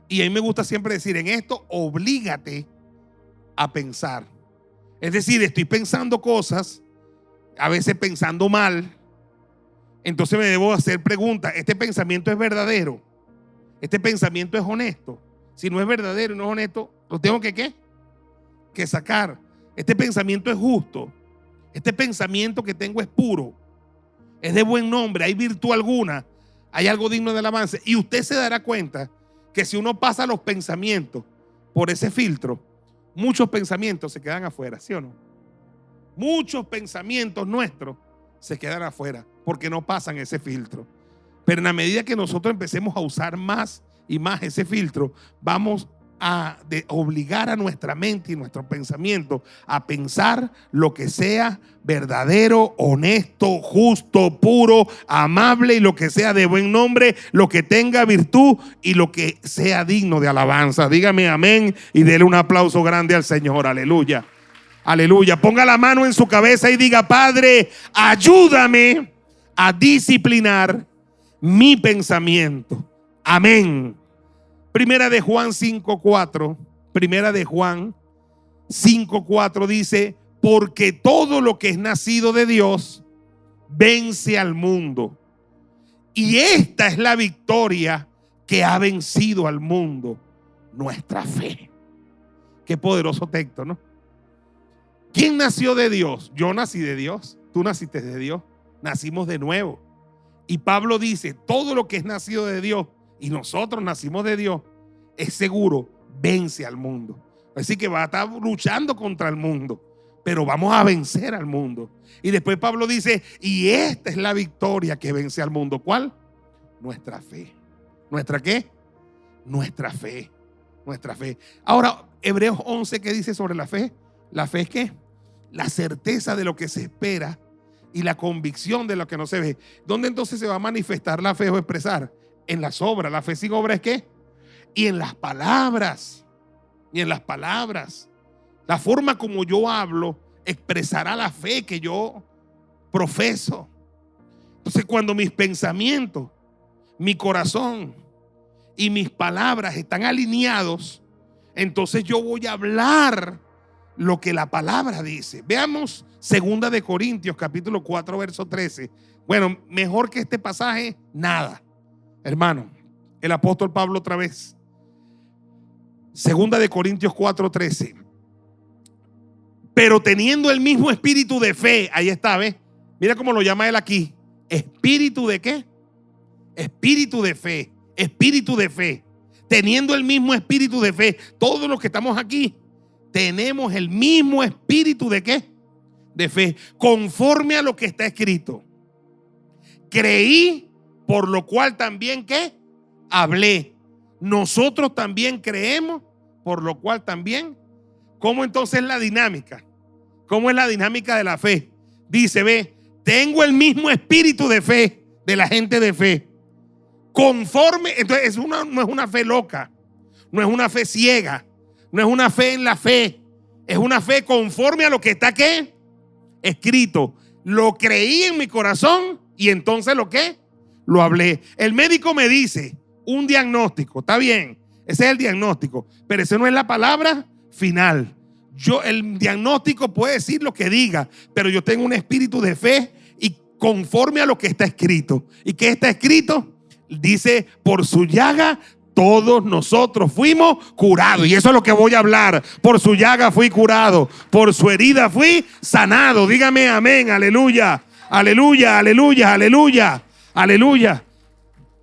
Speaker 2: Y a mí me gusta siempre decir, en esto oblígate a pensar. Es decir, estoy pensando cosas, a veces pensando mal. Entonces me debo hacer preguntas. ¿Este pensamiento es verdadero? ¿Este pensamiento es honesto? Si no es verdadero y no es honesto, lo tengo que ¿qué? Que sacar. ¿Este pensamiento es justo? ¿Este pensamiento que tengo es puro? ¿Es de buen nombre? ¿Hay virtud alguna? ¿Hay algo digno del avance? Y usted se dará cuenta que si uno pasa los pensamientos por ese filtro, muchos pensamientos se quedan afuera, ¿sí o no? Muchos pensamientos nuestros se quedan afuera porque no pasan ese filtro. Pero en la medida que nosotros empecemos a usar más y más ese filtro, vamos a obligar a nuestra mente y nuestro pensamiento a pensar lo que sea verdadero, honesto, justo, puro, amable, y lo que sea de buen nombre, lo que tenga virtud y lo que sea digno de alabanza. Dígame amén y dele un aplauso grande al Señor. Aleluya. Aleluya. Ponga la mano en su cabeza y diga: Padre, ayúdame a disciplinar mi pensamiento. Amén. Primera de Juan 5:4. Primera de Juan 5:4 dice: porque todo lo que es nacido de Dios vence al mundo. Y esta es la victoria que ha vencido al mundo: nuestra fe. Qué poderoso texto, ¿no? ¿Quién nació de Dios? Yo nací de Dios. Tú naciste de Dios. Nacimos de nuevo. Y Pablo dice: todo lo que es nacido de Dios, y nosotros nacimos de Dios, es seguro, vence al mundo. Así que va a estar luchando contra el mundo, pero vamos a vencer al mundo. Y después Pablo dice: y esta es la victoria que vence al mundo. ¿Cuál? Nuestra fe. ¿Nuestra qué? Nuestra fe. Nuestra fe. Ahora, Hebreos 11, ¿qué dice sobre la fe? La fe es ¿qué? La certeza de lo que se espera y la convicción de lo que no se ve. ¿Dónde entonces se va a manifestar la fe o expresar? En las obras. La fe sin obra es ¿qué? Y en las palabras. Y en las palabras. La forma como yo hablo expresará la fe que yo profeso. Entonces, cuando mis pensamientos, mi corazón y mis palabras están alineados, entonces yo voy a hablar lo que la palabra dice. Veamos 2 de Corintios capítulo 4 verso 13. Bueno, mejor que este pasaje, nada. Hermano, el apóstol Pablo otra vez. 2 de Corintios 4:13. Pero teniendo el mismo espíritu de fe, ahí está, ¿ves? Mira cómo lo llama él aquí. ¿Espíritu de qué? Espíritu de fe. Espíritu de fe. Teniendo el mismo espíritu de fe. Todos los que estamos aquí tenemos el mismo espíritu de qué? De fe. Conforme a lo que está escrito. Creí, por lo cual también ¿qué? Hablé. Nosotros también creemos, por lo cual también. ¿Cómo entonces es la dinámica? ¿Cómo es la dinámica de la fe? Dice, ve, tengo el mismo espíritu de fe de la gente de fe. Conforme, entonces no es una fe loca, no es una fe ciega, no es una fe en la fe, es una fe conforme a lo que está ¿qué? Escrito. Lo creí en mi corazón y entonces ¿lo qué? Lo hablé. El médico me dice un diagnóstico, está bien, ese es el diagnóstico, pero ese no es la palabra final. El diagnóstico puede decir lo que diga, pero yo tengo un espíritu de fe y conforme a lo que está escrito. ¿Y qué está escrito? Dice, por su llaga todos nosotros fuimos curados. Y eso es lo que voy a hablar. Por su llaga fui curado, por su herida fui sanado. Dígame amén, aleluya, aleluya, aleluya, aleluya, aleluya.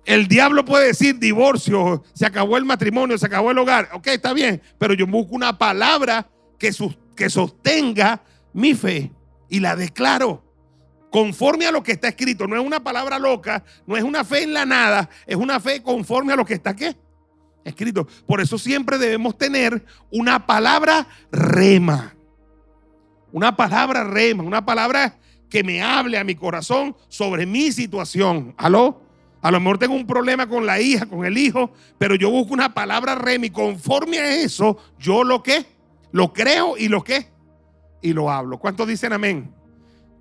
Speaker 2: El diablo puede decir divorcio, se acabó el matrimonio, se acabó el hogar. Ok, está bien, pero yo busco una palabra que sostenga mi fe y la declaro conforme a lo que está escrito. No es una palabra loca, no es una fe en la nada, es una fe conforme a lo que está ¿qué? Escrito. Por eso siempre debemos tener una palabra rema. Una palabra rema, una palabra que me hable a mi corazón sobre mi situación. ¿Aló? A lo mejor tengo un problema con la hija, con el hijo, pero yo busco una palabra rema y conforme a eso, yo lo creo y lo y lo hablo. ¿Cuántos dicen amén?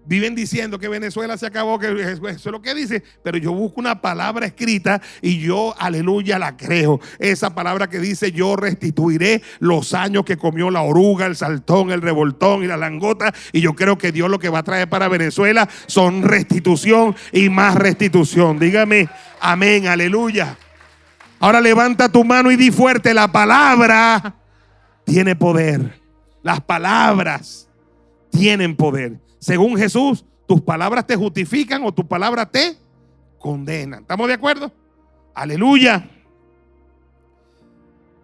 Speaker 2: Viven diciendo que Venezuela se acabó, que eso es lo que dice, pero yo busco una palabra escrita y yo, aleluya, la creo. Esa palabra que dice, yo restituiré los años que comió la oruga, el saltón, el revoltón y la langota. Y yo creo que Dios lo que va a traer para Venezuela son restitución y más restitución. Dígame amén, aleluya. Ahora levanta tu mano y di fuerte, la palabra tiene poder. Las palabras tienen poder. Según Jesús, tus palabras te justifican o tus palabras te condenan. ¿Estamos de acuerdo? Aleluya.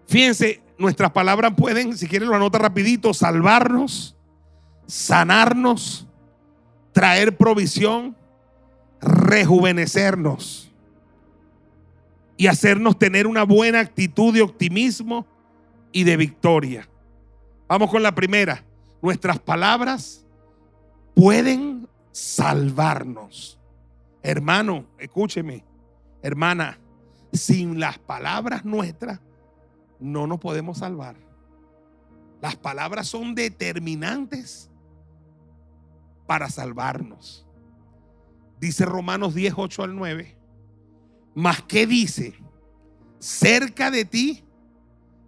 Speaker 2: Fíjense, nuestras palabras pueden, si quieren lo anota rapidito, salvarnos, sanarnos, traer provisión, rejuvenecernos. y hacernos tener una buena actitud de optimismo y de victoria. Vamos con la primera. Nuestras palabras pueden salvarnos. Hermano, escúcheme. Hermana, sin las palabras nuestras no nos podemos salvar. Las palabras son determinantes para salvarnos. Dice Romanos 10, 8 al 9. Mas ¿qué dice? Cerca de ti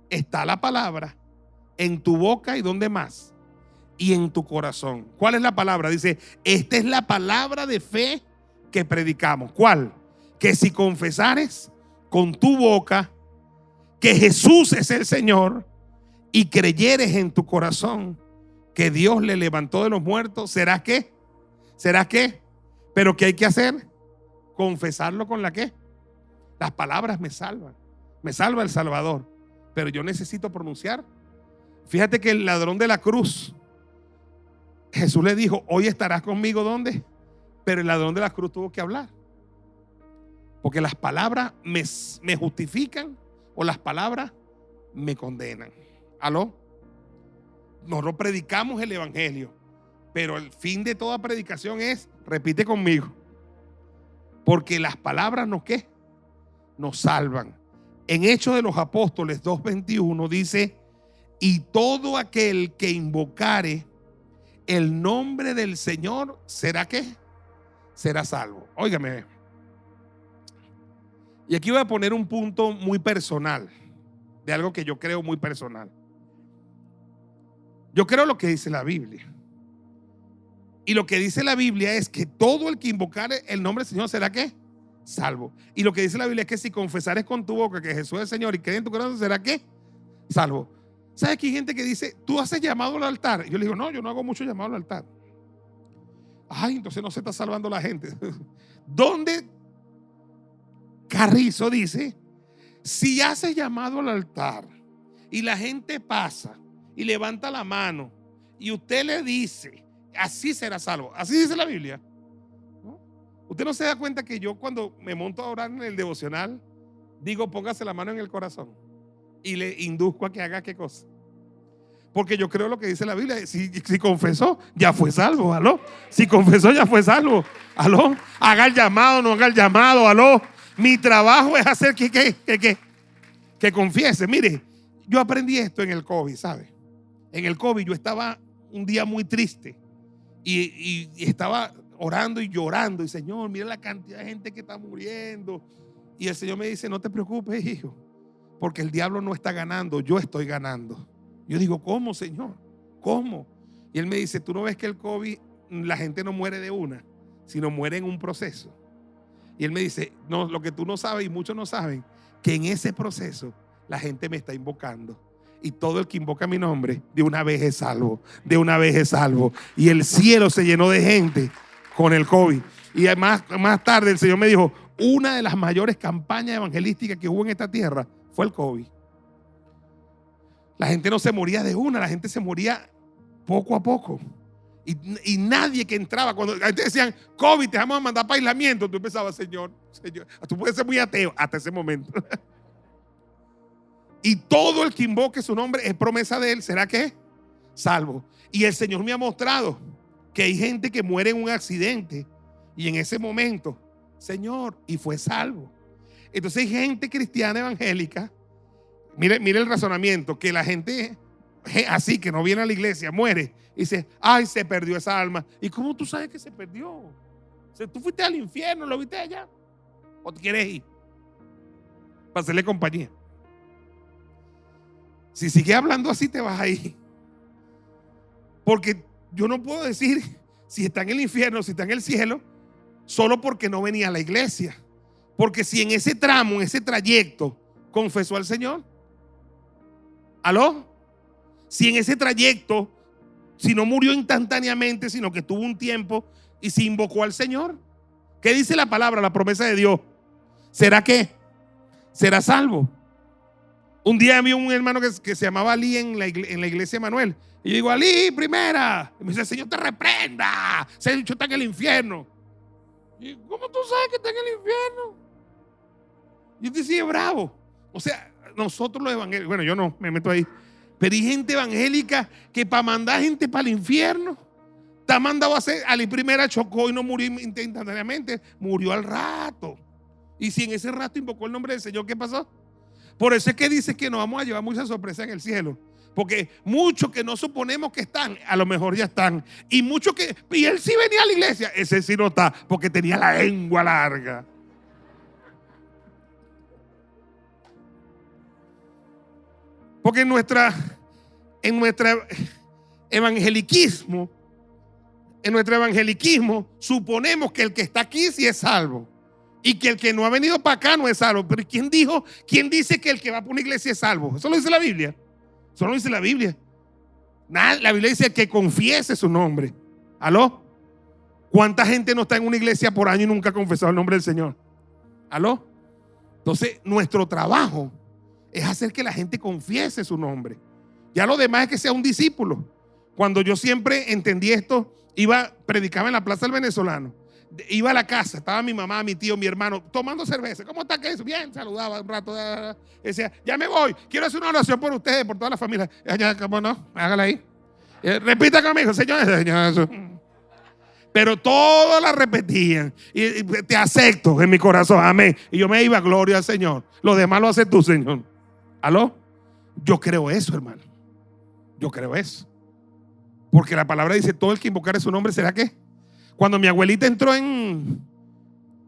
Speaker 2: está la palabra, en tu boca y ¿dónde más? Y en tu corazón. ¿Cuál es la palabra? Dice, esta es la palabra de fe que predicamos. ¿Cuál? Que si confesares con tu boca que Jesús es el Señor y creyeres en tu corazón que Dios le levantó de los muertos, ¿será qué? ¿Será qué? ¿Pero qué hay que hacer? Confesarlo con la qué. Las palabras me salvan. Me salva el Salvador. Pero yo necesito pronunciar. Fíjate que el ladrón de la cruz, Jesús le dijo, hoy estarás conmigo, ¿dónde? Pero el ladrón de la cruz tuvo que hablar. Porque las palabras me justifican o las palabras me condenan. ¿Aló? Nosotros predicamos el evangelio, pero el fin de toda predicación es, repite conmigo, porque las palabras nos ¿qué? Nos salvan. En Hechos de los Apóstoles 2:21 dice, y todo aquel que invocare el nombre del Señor, ¿será qué? Será salvo. Óigame. Y aquí voy a poner un punto muy personal, de algo que yo creo muy personal. Yo creo lo que dice la Biblia. Y lo que dice la Biblia es que todo el que invocare el nombre del Señor será ¿qué? Salvo. Y lo que dice la Biblia es que si confesares con tu boca que Jesús es el Señor y crees en tu corazón, ¿será qué? Salvo. ¿Sabes que hay gente que dice, tú haces llamado al altar? Y yo le digo, no, yo no hago mucho llamado al altar. Ay, entonces no se está salvando la gente. ¿Dónde Carrizo dice, si haces llamado al altar y la gente pasa y levanta la mano y usted le dice, así será salvo? Así dice la Biblia. ¿No? Usted no se da cuenta que yo cuando me monto a orar en el devocional digo, póngase la mano en el corazón y le induzco a que haga qué cosa. Porque yo creo lo que dice la Biblia. Si confesó, ya fue salvo. ¿Aló? Si confesó, ya fue salvo. ¿Aló? Haga el llamado, no haga el llamado. ¿Aló? Mi trabajo es hacer que confiese. Mire, yo aprendí esto en el COVID, ¿sabe? En el COVID yo estaba un día muy triste y estaba orando y llorando. Y Señor, mira la cantidad de gente que está muriendo. Y el Señor me dice, no te preocupes, hijo, porque el diablo no está ganando, yo estoy ganando. Yo digo, ¿cómo, Señor? ¿Cómo? Y Él me dice, ¿tú no ves que el COVID, la gente no muere de una, sino muere en un proceso? Y Él me dice, no, lo que tú no sabes y muchos no saben, que en ese proceso la gente me está invocando. Y todo el que invoca mi nombre, de una vez es salvo, de una vez es salvo. Y el cielo se llenó de gente con el COVID. Y más tarde el Señor me dijo, una de las mayores campañas evangelísticas que hubo en esta tierra fue el COVID. La gente no se moría de una, la gente se moría poco a poco. Y nadie que entraba, cuando la gente decían, COVID, te vamos a mandar para aislamiento, tú empezabas, Señor, tú puedes ser muy ateo hasta ese momento. Y todo el que invoque su nombre es promesa de Él, ¿será qué? Salvo. Y el Señor me ha mostrado que hay gente que muere en un accidente y en ese momento, Señor, y fue salvo. Entonces hay gente cristiana evangélica, mire el razonamiento, que la gente así que no viene a la iglesia, muere y dice, ay, se perdió esa alma. ¿Y cómo tú sabes que se perdió? O sea, tú fuiste al infierno, ¿lo viste allá? ¿O te quieres ir? Para hacerle compañía. Si sigues hablando así te vas a ir. Porque yo no puedo decir si está en el infierno, si está en el cielo, solo porque no venía a la iglesia. Porque si en ese tramo, en ese trayecto, confesó al Señor. ¿Aló? Si en ese trayecto, si no murió instantáneamente, sino que tuvo un tiempo y se invocó al Señor. ¿Qué dice la palabra, la promesa de Dios? ¿Será qué? ¿Será salvo? Un día vi un hermano que se llamaba Ali en la iglesia de Manuel. Y yo digo, Ali, primera. Y me dice, el Señor te reprenda. Ese dicho está en el infierno. Y ¿cómo tú sabes que está en el infierno? Yo te decía bravo. O sea, nosotros los evangélicos, bueno, yo no me meto ahí, pero hay gente evangélica que para mandar gente para el infierno, está mandado a hacer, a la primera chocó y no murió instantáneamente, murió al rato. Y si en ese rato invocó el nombre del Señor, ¿qué pasó? Por eso es que dice que nos vamos a llevar mucha sorpresa en el cielo. Porque muchos que no suponemos que están, a lo mejor ya están. Y muchos que, y él sí venía a la iglesia, ese sí no está, porque tenía la lengua larga. Porque en nuestra evangeliquismo, suponemos que el que está aquí sí es salvo. Y que el que no ha venido para acá no es salvo. Pero ¿quién dice que el que va para una iglesia es salvo? Eso lo dice la Biblia. Eso lo dice la Biblia. Nada, la Biblia dice que confiese su nombre. ¿Aló? ¿Cuánta gente no está en una iglesia por año y nunca ha confesado el nombre del Señor? ¿Aló? Entonces, nuestro trabajo es hacer que la gente confiese su nombre. Ya lo demás es que sea un discípulo. Cuando yo siempre entendí esto, predicaba en la Plaza del Venezolano. Iba a la casa, estaba mi mamá, mi tío, mi hermano tomando cerveza. ¿Cómo está? ¿Qué es? Bien, saludaba un rato. Decía, ya me voy, quiero hacer una oración por ustedes, por toda la familia. Ya, ¿cómo no? Hágala ahí. Repita conmigo, Señor Jesús. Pero todos la repetían. Y te acepto en mi corazón, amén. Y yo me iba, gloria al Señor. Lo demás lo haces tú, Señor. ¿Aló? Yo creo eso, hermano. Yo creo eso. Porque la palabra dice, todo el que invocare su nombre, ¿será qué? Cuando mi abuelita entró en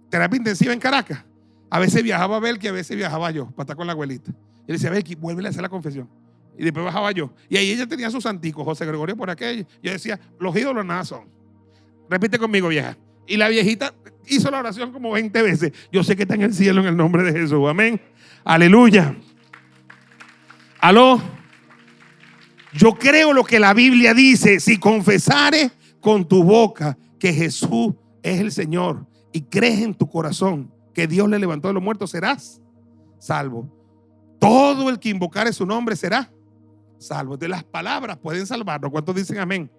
Speaker 2: terapia intensiva en Caracas, a veces viajaba Belki, a veces viajaba yo para estar con la abuelita. Y le decía, Belki, vuélvele a hacer la confesión. Y después bajaba yo. Y ahí ella tenía sus santicos, José Gregorio por aquello. Yo decía, los ídolos nada son. Repite conmigo, vieja. Y la viejita hizo la oración como 20 veces. Yo sé que está en el cielo en el nombre de Jesús. Amén. Aleluya. Aló. Yo creo lo que la Biblia dice. Si confesares con tu boca que Jesús es el Señor y crees en tu corazón que Dios le levantó de los muertos, serás salvo. Todo el que invocare su nombre será salvo. De las palabras pueden salvarnos. ¿Cuántos dicen amén?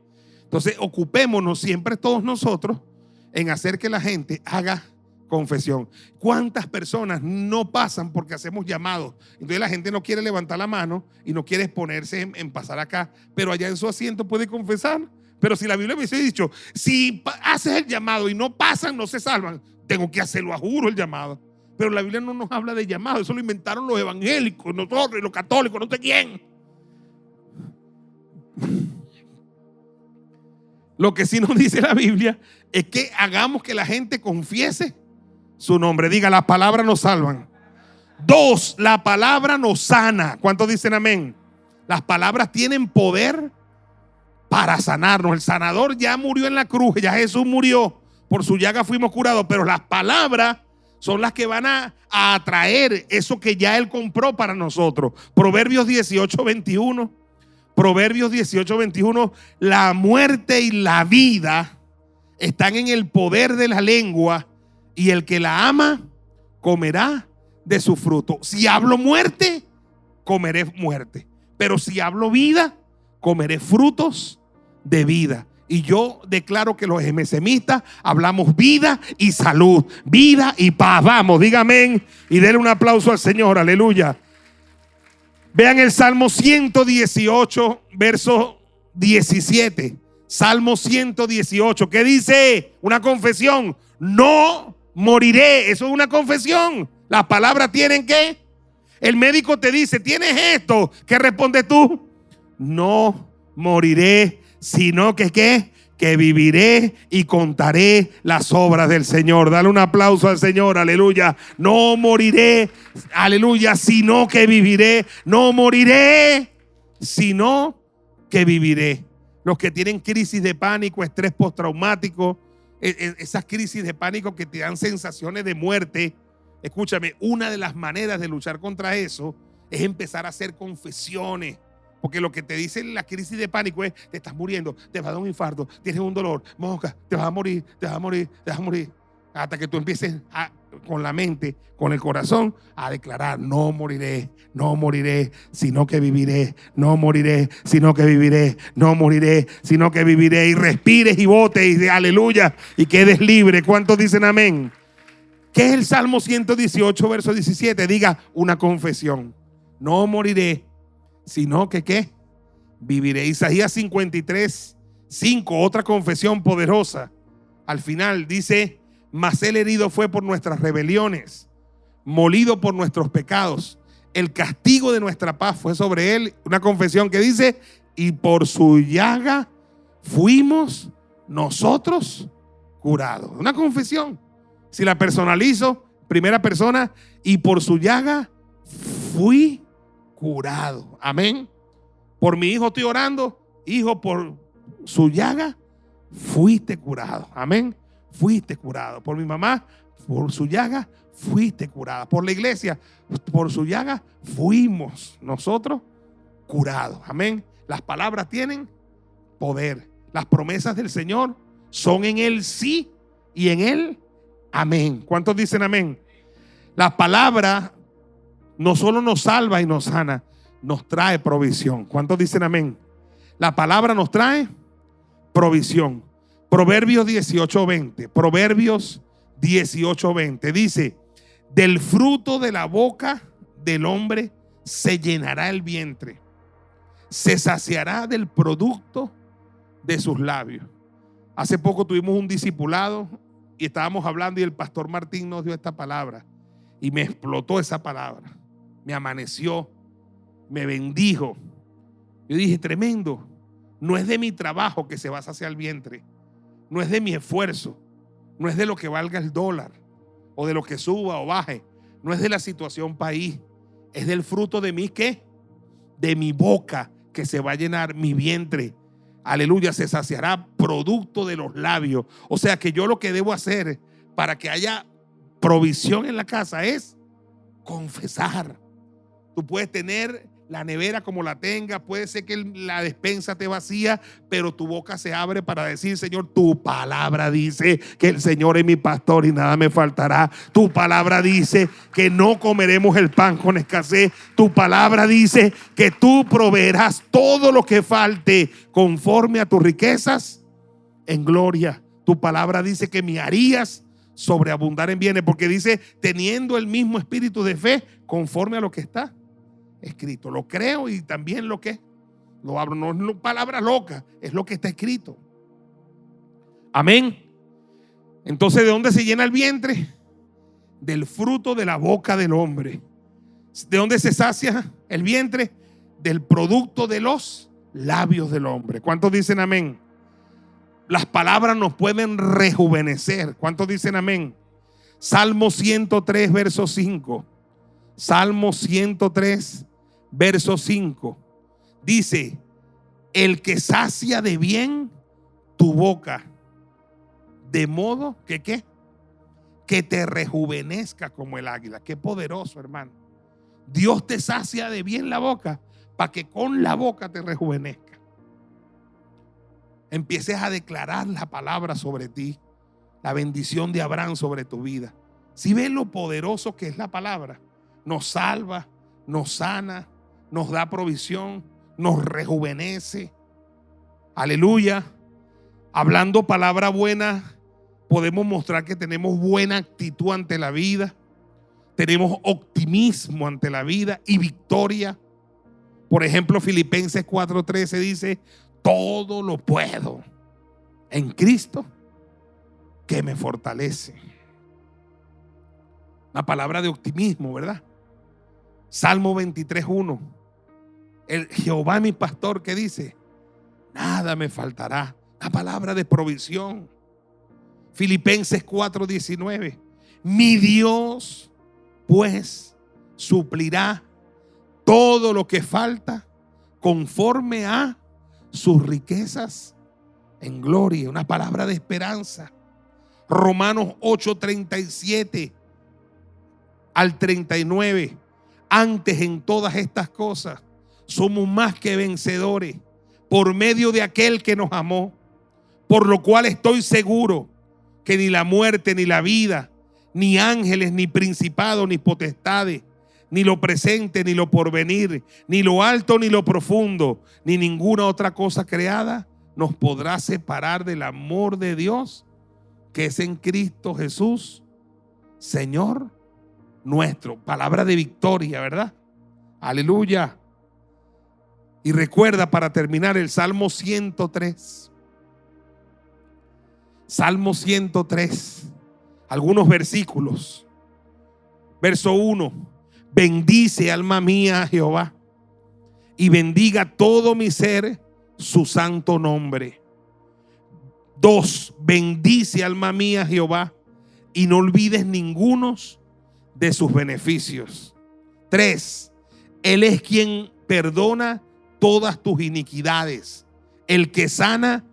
Speaker 2: Entonces ocupémonos siempre todos nosotros en hacer que la gente haga confesión. ¿Cuántas personas no pasan porque hacemos llamados? Entonces la gente no quiere levantar la mano y no quiere exponerse en pasar acá, pero allá en su asiento puede confesar. Pero si la Biblia me hubiese dicho, si haces el llamado y no pasan, no se salvan, tengo que hacerlo a juro el llamado. Pero la Biblia no nos habla de llamado, eso lo inventaron los evangélicos, nosotros, los católicos, no sé quién. Lo que sí nos dice la Biblia es que hagamos que la gente confiese su nombre. Diga, las palabras nos salvan. 2, la palabra nos sana. ¿Cuántos dicen amén? Las palabras tienen poder para sanarnos. El sanador ya murió en la cruz, ya Jesús murió, por su llaga fuimos curados, pero las palabras son las que van a atraer eso que ya Él compró para nosotros. Proverbios 18:21. Proverbios 18:21. La muerte y la vida están en el poder de la lengua, y el que la ama comerá de su fruto. Si hablo muerte, comeré muerte, pero si hablo vida, comeré frutos de vida. Y yo declaro que los MSMistas hablamos vida y salud, vida y paz. Vamos, dígame y denle un aplauso al Señor. Aleluya. Vean el Salmo 118, verso 17. Salmo 118, ¿qué dice? Una confesión. No moriré. Eso es una confesión. Las palabras tienen que. El médico te dice, ¿tienes esto? ¿Qué respondes tú? No moriré, sino que ¿qué? Que viviré y contaré las obras del Señor. Dale un aplauso al Señor, aleluya. No moriré, aleluya, sino que viviré. No moriré, sino que viviré. Los que tienen crisis de pánico, estrés postraumático, esas crisis de pánico que te dan sensaciones de muerte, escúchame, una de las maneras de luchar contra eso es empezar a hacer confesiones. Porque lo que te dice la crisis de pánico es, te estás muriendo, te va a dar un infarto, tienes un dolor, mosca, te vas a morir, te vas a morir, te vas a morir. Hasta que tú empieces con la mente, con el corazón, a declarar, no moriré, no moriré, sino que viviré, no moriré, sino que viviré, no moriré, sino que viviré. Y respires y votes y de aleluya y quedes libre. ¿Cuántos dicen amén? ¿Qué es el Salmo 118, verso 17? Diga, una confesión. No moriré, sino que ¿qué? Viviré. Isaías 53, 5, otra confesión poderosa. Al final dice, mas él herido fue por nuestras rebeliones, molido por nuestros pecados. El castigo de nuestra paz fue sobre él. Una confesión que dice, y por su llaga fuimos nosotros curados. Una confesión. Si la personalizo, primera persona, y por su llaga fui curado. Amén. Por mi hijo estoy orando. Hijo, por su llaga fuiste curado. Amén. Fuiste curado. Por mi mamá, por su llaga fuiste curada. Por la iglesia, por su llaga fuimos nosotros curados. Amén. Las palabras tienen poder. Las promesas del Señor son en Él sí y en Él amén. ¿Cuántos dicen amén? La palabra no solo nos salva y nos sana, nos trae provisión. ¿Cuántos dicen amén? La palabra nos trae provisión. Proverbios 18:20. Proverbios 18:20 dice, del fruto de la boca del hombre se llenará el vientre, se saciará del producto de sus labios. Hace poco tuvimos un discipulado y estábamos hablando y el pastor Martín nos dio esta palabra y me explotó esa palabra, me amaneció, me bendijo. Yo dije, tremendo, no es de mi trabajo que se va a saciar el vientre, no es de mi esfuerzo, no es de lo que valga el dólar o de lo que suba o baje, no es de la situación país, es del fruto de mí, ¿qué? De mi boca que se va a llenar mi vientre. Aleluya, se saciará producto de los labios. O sea que yo lo que debo hacer para que haya provisión en la casa es confesar. Tú puedes tener la nevera como la tengas, puede ser que la despensa te vacía, pero tu boca se abre para decir, Señor, tu palabra dice que el Señor es mi pastor y nada me faltará. Tu palabra dice que no comeremos el pan con escasez. Tu palabra dice que tú proveerás todo lo que falte conforme a tus riquezas en gloria. Tu palabra dice que me harías sobreabundar en bienes, porque dice, teniendo el mismo espíritu de fe conforme a lo que está escrito. Lo creo y también lo que lo abro. No es palabra loca, es lo que está escrito. Amén. Entonces, ¿de dónde se llena el vientre? Del fruto de la boca del hombre. ¿De dónde se sacia el vientre? Del producto de los labios del hombre. ¿Cuántos dicen amén? Las palabras nos pueden rejuvenecer. ¿Cuántos dicen amén? Salmo 103, verso 5. Salmo 103, verso 5. Dice, el que sacia de bien tu boca, de modo que ¿qué? Que te rejuvenezca como el águila. Qué poderoso, hermano. Dios te sacia de bien la boca para que con la boca te rejuvenezca. Empieces a declarar la palabra sobre ti, la bendición de Abraham sobre tu vida. Si ves lo poderoso que es la palabra, nos salva, nos sana, nos da provisión, nos rejuvenece. Aleluya. Hablando palabra buena, podemos mostrar que tenemos buena actitud ante la vida, tenemos optimismo ante la vida y victoria. Por ejemplo, Filipenses 4:13 dice, todo lo puedo en Cristo que me fortalece. Una palabra de optimismo, ¿verdad? Salmo 23:1. El Jehová mi pastor, ¿qué dice? Nada me faltará. Una palabra de provisión. Filipenses 4:19. Mi Dios pues suplirá todo lo que falta conforme a sus riquezas en gloria. Una palabra de esperanza. Romanos 8:37 al 39. Antes en todas estas cosas somos más que vencedores por medio de aquel que nos amó, por lo cual estoy seguro que ni la muerte ni la vida, ni ángeles, ni principados, ni potestades, ni lo presente, ni lo porvenir, ni lo alto, ni lo profundo, ni ninguna otra cosa creada nos podrá separar del amor de Dios que es en Cristo Jesús, Señor nuestro. Palabra de victoria, ¿verdad? Aleluya. Y recuerda, para terminar, el Salmo 103. Salmo 103. Algunos versículos. Verso 1. Bendice, alma mía, a Jehová, y bendiga todo mi ser su santo nombre. 2. Bendice, alma mía, a Jehová, y no olvides ninguno de sus beneficios. 3. Él es quien perdona todas tus iniquidades, el que sana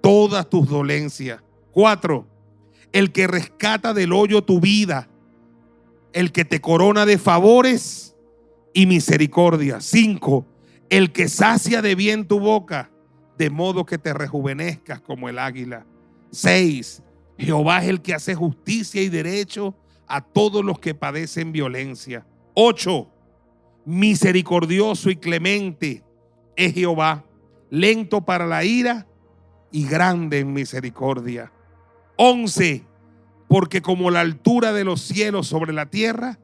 Speaker 2: todas tus dolencias. 4. El que rescata del hoyo tu vida, el que te corona de favores y misericordia. 5. El que sacia de bien tu boca, de modo que te rejuvenezcas como el águila. 6. Jehová es el que hace justicia y derecho a todos los que padecen violencia. 8. Misericordioso y clemente es Jehová, lento para la ira y grande en misericordia. 11. Porque como la altura de los cielos sobre la tierra,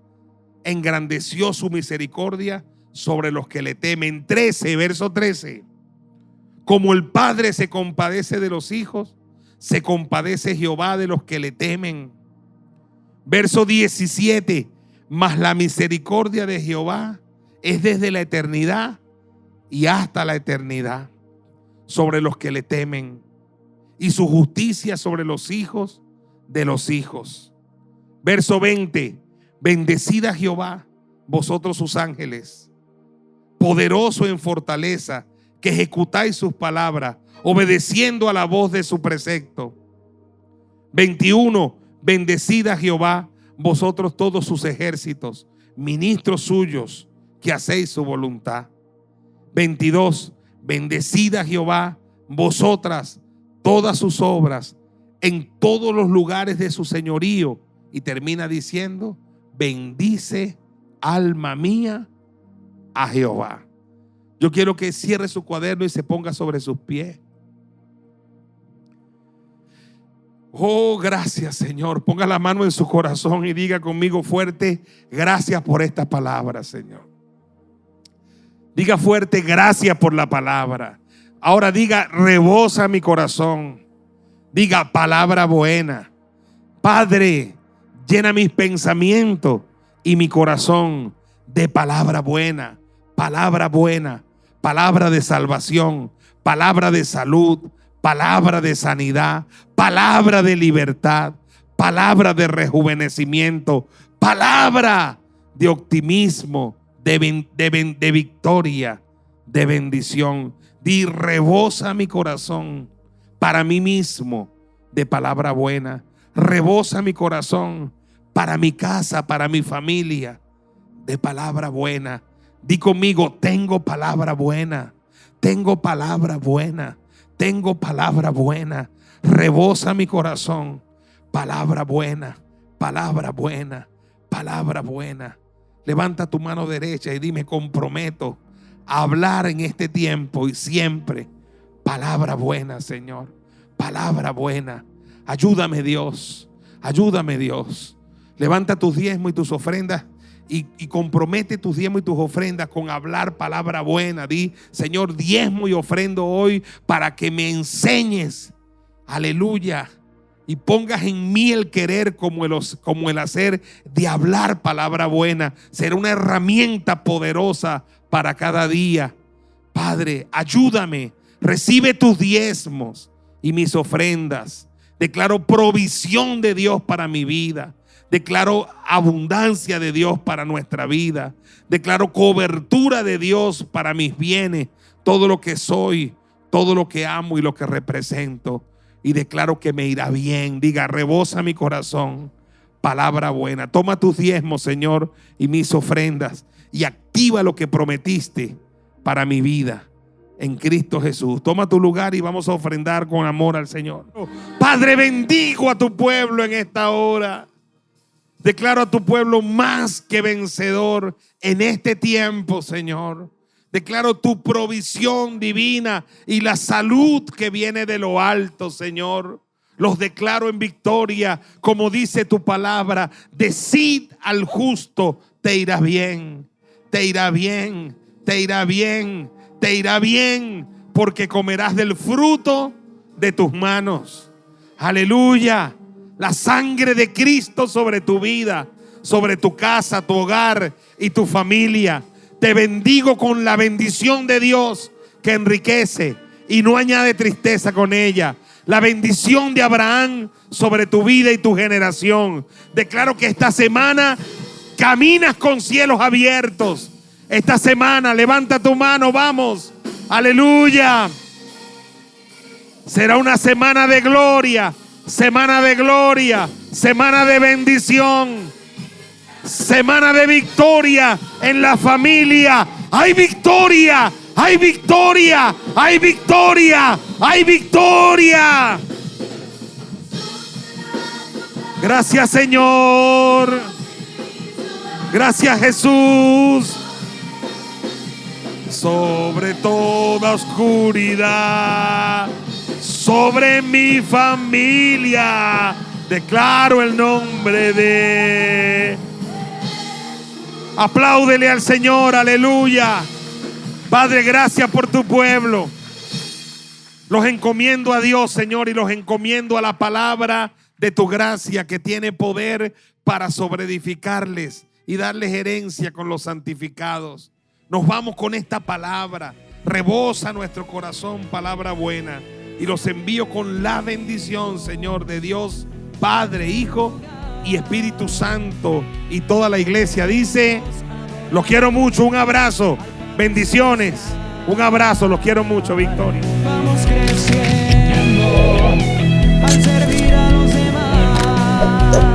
Speaker 2: engrandeció su misericordia sobre los que le temen. 13, verso 13. Como el Padre se compadece de los hijos, se compadece Jehová de los que le temen. Verso 17. Mas la misericordia de Jehová es desde la eternidad y hasta la eternidad sobre los que le temen, y su justicia sobre los hijos de los hijos. Verso 20. Bendecid a Jehová, vosotros sus ángeles, poderoso en fortaleza, que ejecutáis sus palabras, obedeciendo a la voz de su precepto. 21. Bendecid a Jehová, vosotros todos sus ejércitos, ministros suyos, que hacéis su voluntad. 22. Bendecid a Jehová, vosotras todas sus obras, en todos los lugares de su señorío. Y termina diciendo: bendice, alma mía, a Jehová. Yo quiero que cierre su cuaderno y se ponga sobre sus pies. Oh, gracias, Señor. Ponga la mano en su corazón y diga conmigo fuerte: gracias por esta palabra, Señor. Diga fuerte: gracias por la palabra. Ahora diga: rebosa mi corazón. Diga: palabra buena. Padre, llena mis pensamientos y mi corazón de palabra buena, palabra de salvación, palabra de salud, palabra de sanidad, palabra de libertad, palabra de rejuvenecimiento, palabra de optimismo, de victoria, de bendición. Di: rebosa mi corazón para mí mismo de palabra buena. Rebosa mi corazón para mi casa, para mi familia, de palabra buena. Di conmigo: tengo palabra buena, tengo palabra buena, tengo palabra buena. Rebosa mi corazón, palabra buena, palabra buena, palabra buena. Levanta tu mano derecha y dime: comprometo a hablar en este tiempo y siempre palabra buena, Señor, palabra buena. Ayúdame, Dios, ayúdame, Dios. Levanta tus diezmos y tus ofrendas y compromete tus diezmos y tus ofrendas con hablar palabra buena. Di: Señor, diezmo y ofrendo hoy para que me enseñes, aleluya, y pongas en mí el querer como el hacer de hablar palabra buena. Será una herramienta poderosa para cada día. Padre, ayúdame. Recibe tus diezmos y mis ofrendas. Declaro provisión de Dios para mi vida. Declaro abundancia de Dios para nuestra vida. Declaro cobertura de Dios para mis bienes, todo lo que soy, todo lo que amo y lo que represento. Y declaro que me irá bien. Diga: rebosa mi corazón, palabra buena. Toma tus diezmos, Señor, y mis ofrendas, y activa lo que prometiste para mi vida en Cristo Jesús. Toma tu lugar y vamos a ofrendar con amor al Señor. Padre, bendigo a tu pueblo en esta hora. Declaro a tu pueblo más que vencedor en este tiempo, Señor. Declaro tu provisión divina y la salud que viene de lo alto, Señor. Los declaro en victoria, como dice tu palabra. Decid al justo, te irá bien, te irá bien, te irá bien, te irá bien, porque comerás del fruto de tus manos. Aleluya. La sangre de Cristo sobre tu vida, sobre tu casa, tu hogar y tu familia. Te bendigo con la bendición de Dios que enriquece y no añade tristeza con ella. La bendición de Abraham sobre tu vida y tu generación. Declaro que esta semana caminas con cielos abiertos. Esta semana, levanta tu mano, vamos. Aleluya. Será una semana de gloria, semana de gloria, semana de bendición, semana de victoria en la familia. Hay victoria, hay victoria, hay victoria, hay victoria. Gracias, Señor. Gracias, Jesús. Sobre toda oscuridad, sobre mi familia, declaro el nombre de... Apláudele al Señor, aleluya. Padre, gracias por tu pueblo. Los encomiendo a Dios, Señor, y los encomiendo a la palabra de tu gracia, que tiene poder para sobreedificarles y darles herencia con los santificados. Nos vamos con esta palabra. Rebosa nuestro corazón, palabra buena. Y los envío con la bendición, Señor, de Dios, Padre, Hijo y Espíritu Santo. Y toda la iglesia dice: los quiero mucho, un abrazo, bendiciones, un abrazo, los quiero mucho, victoria.
Speaker 1: Vamos creciendo al servir a los demás.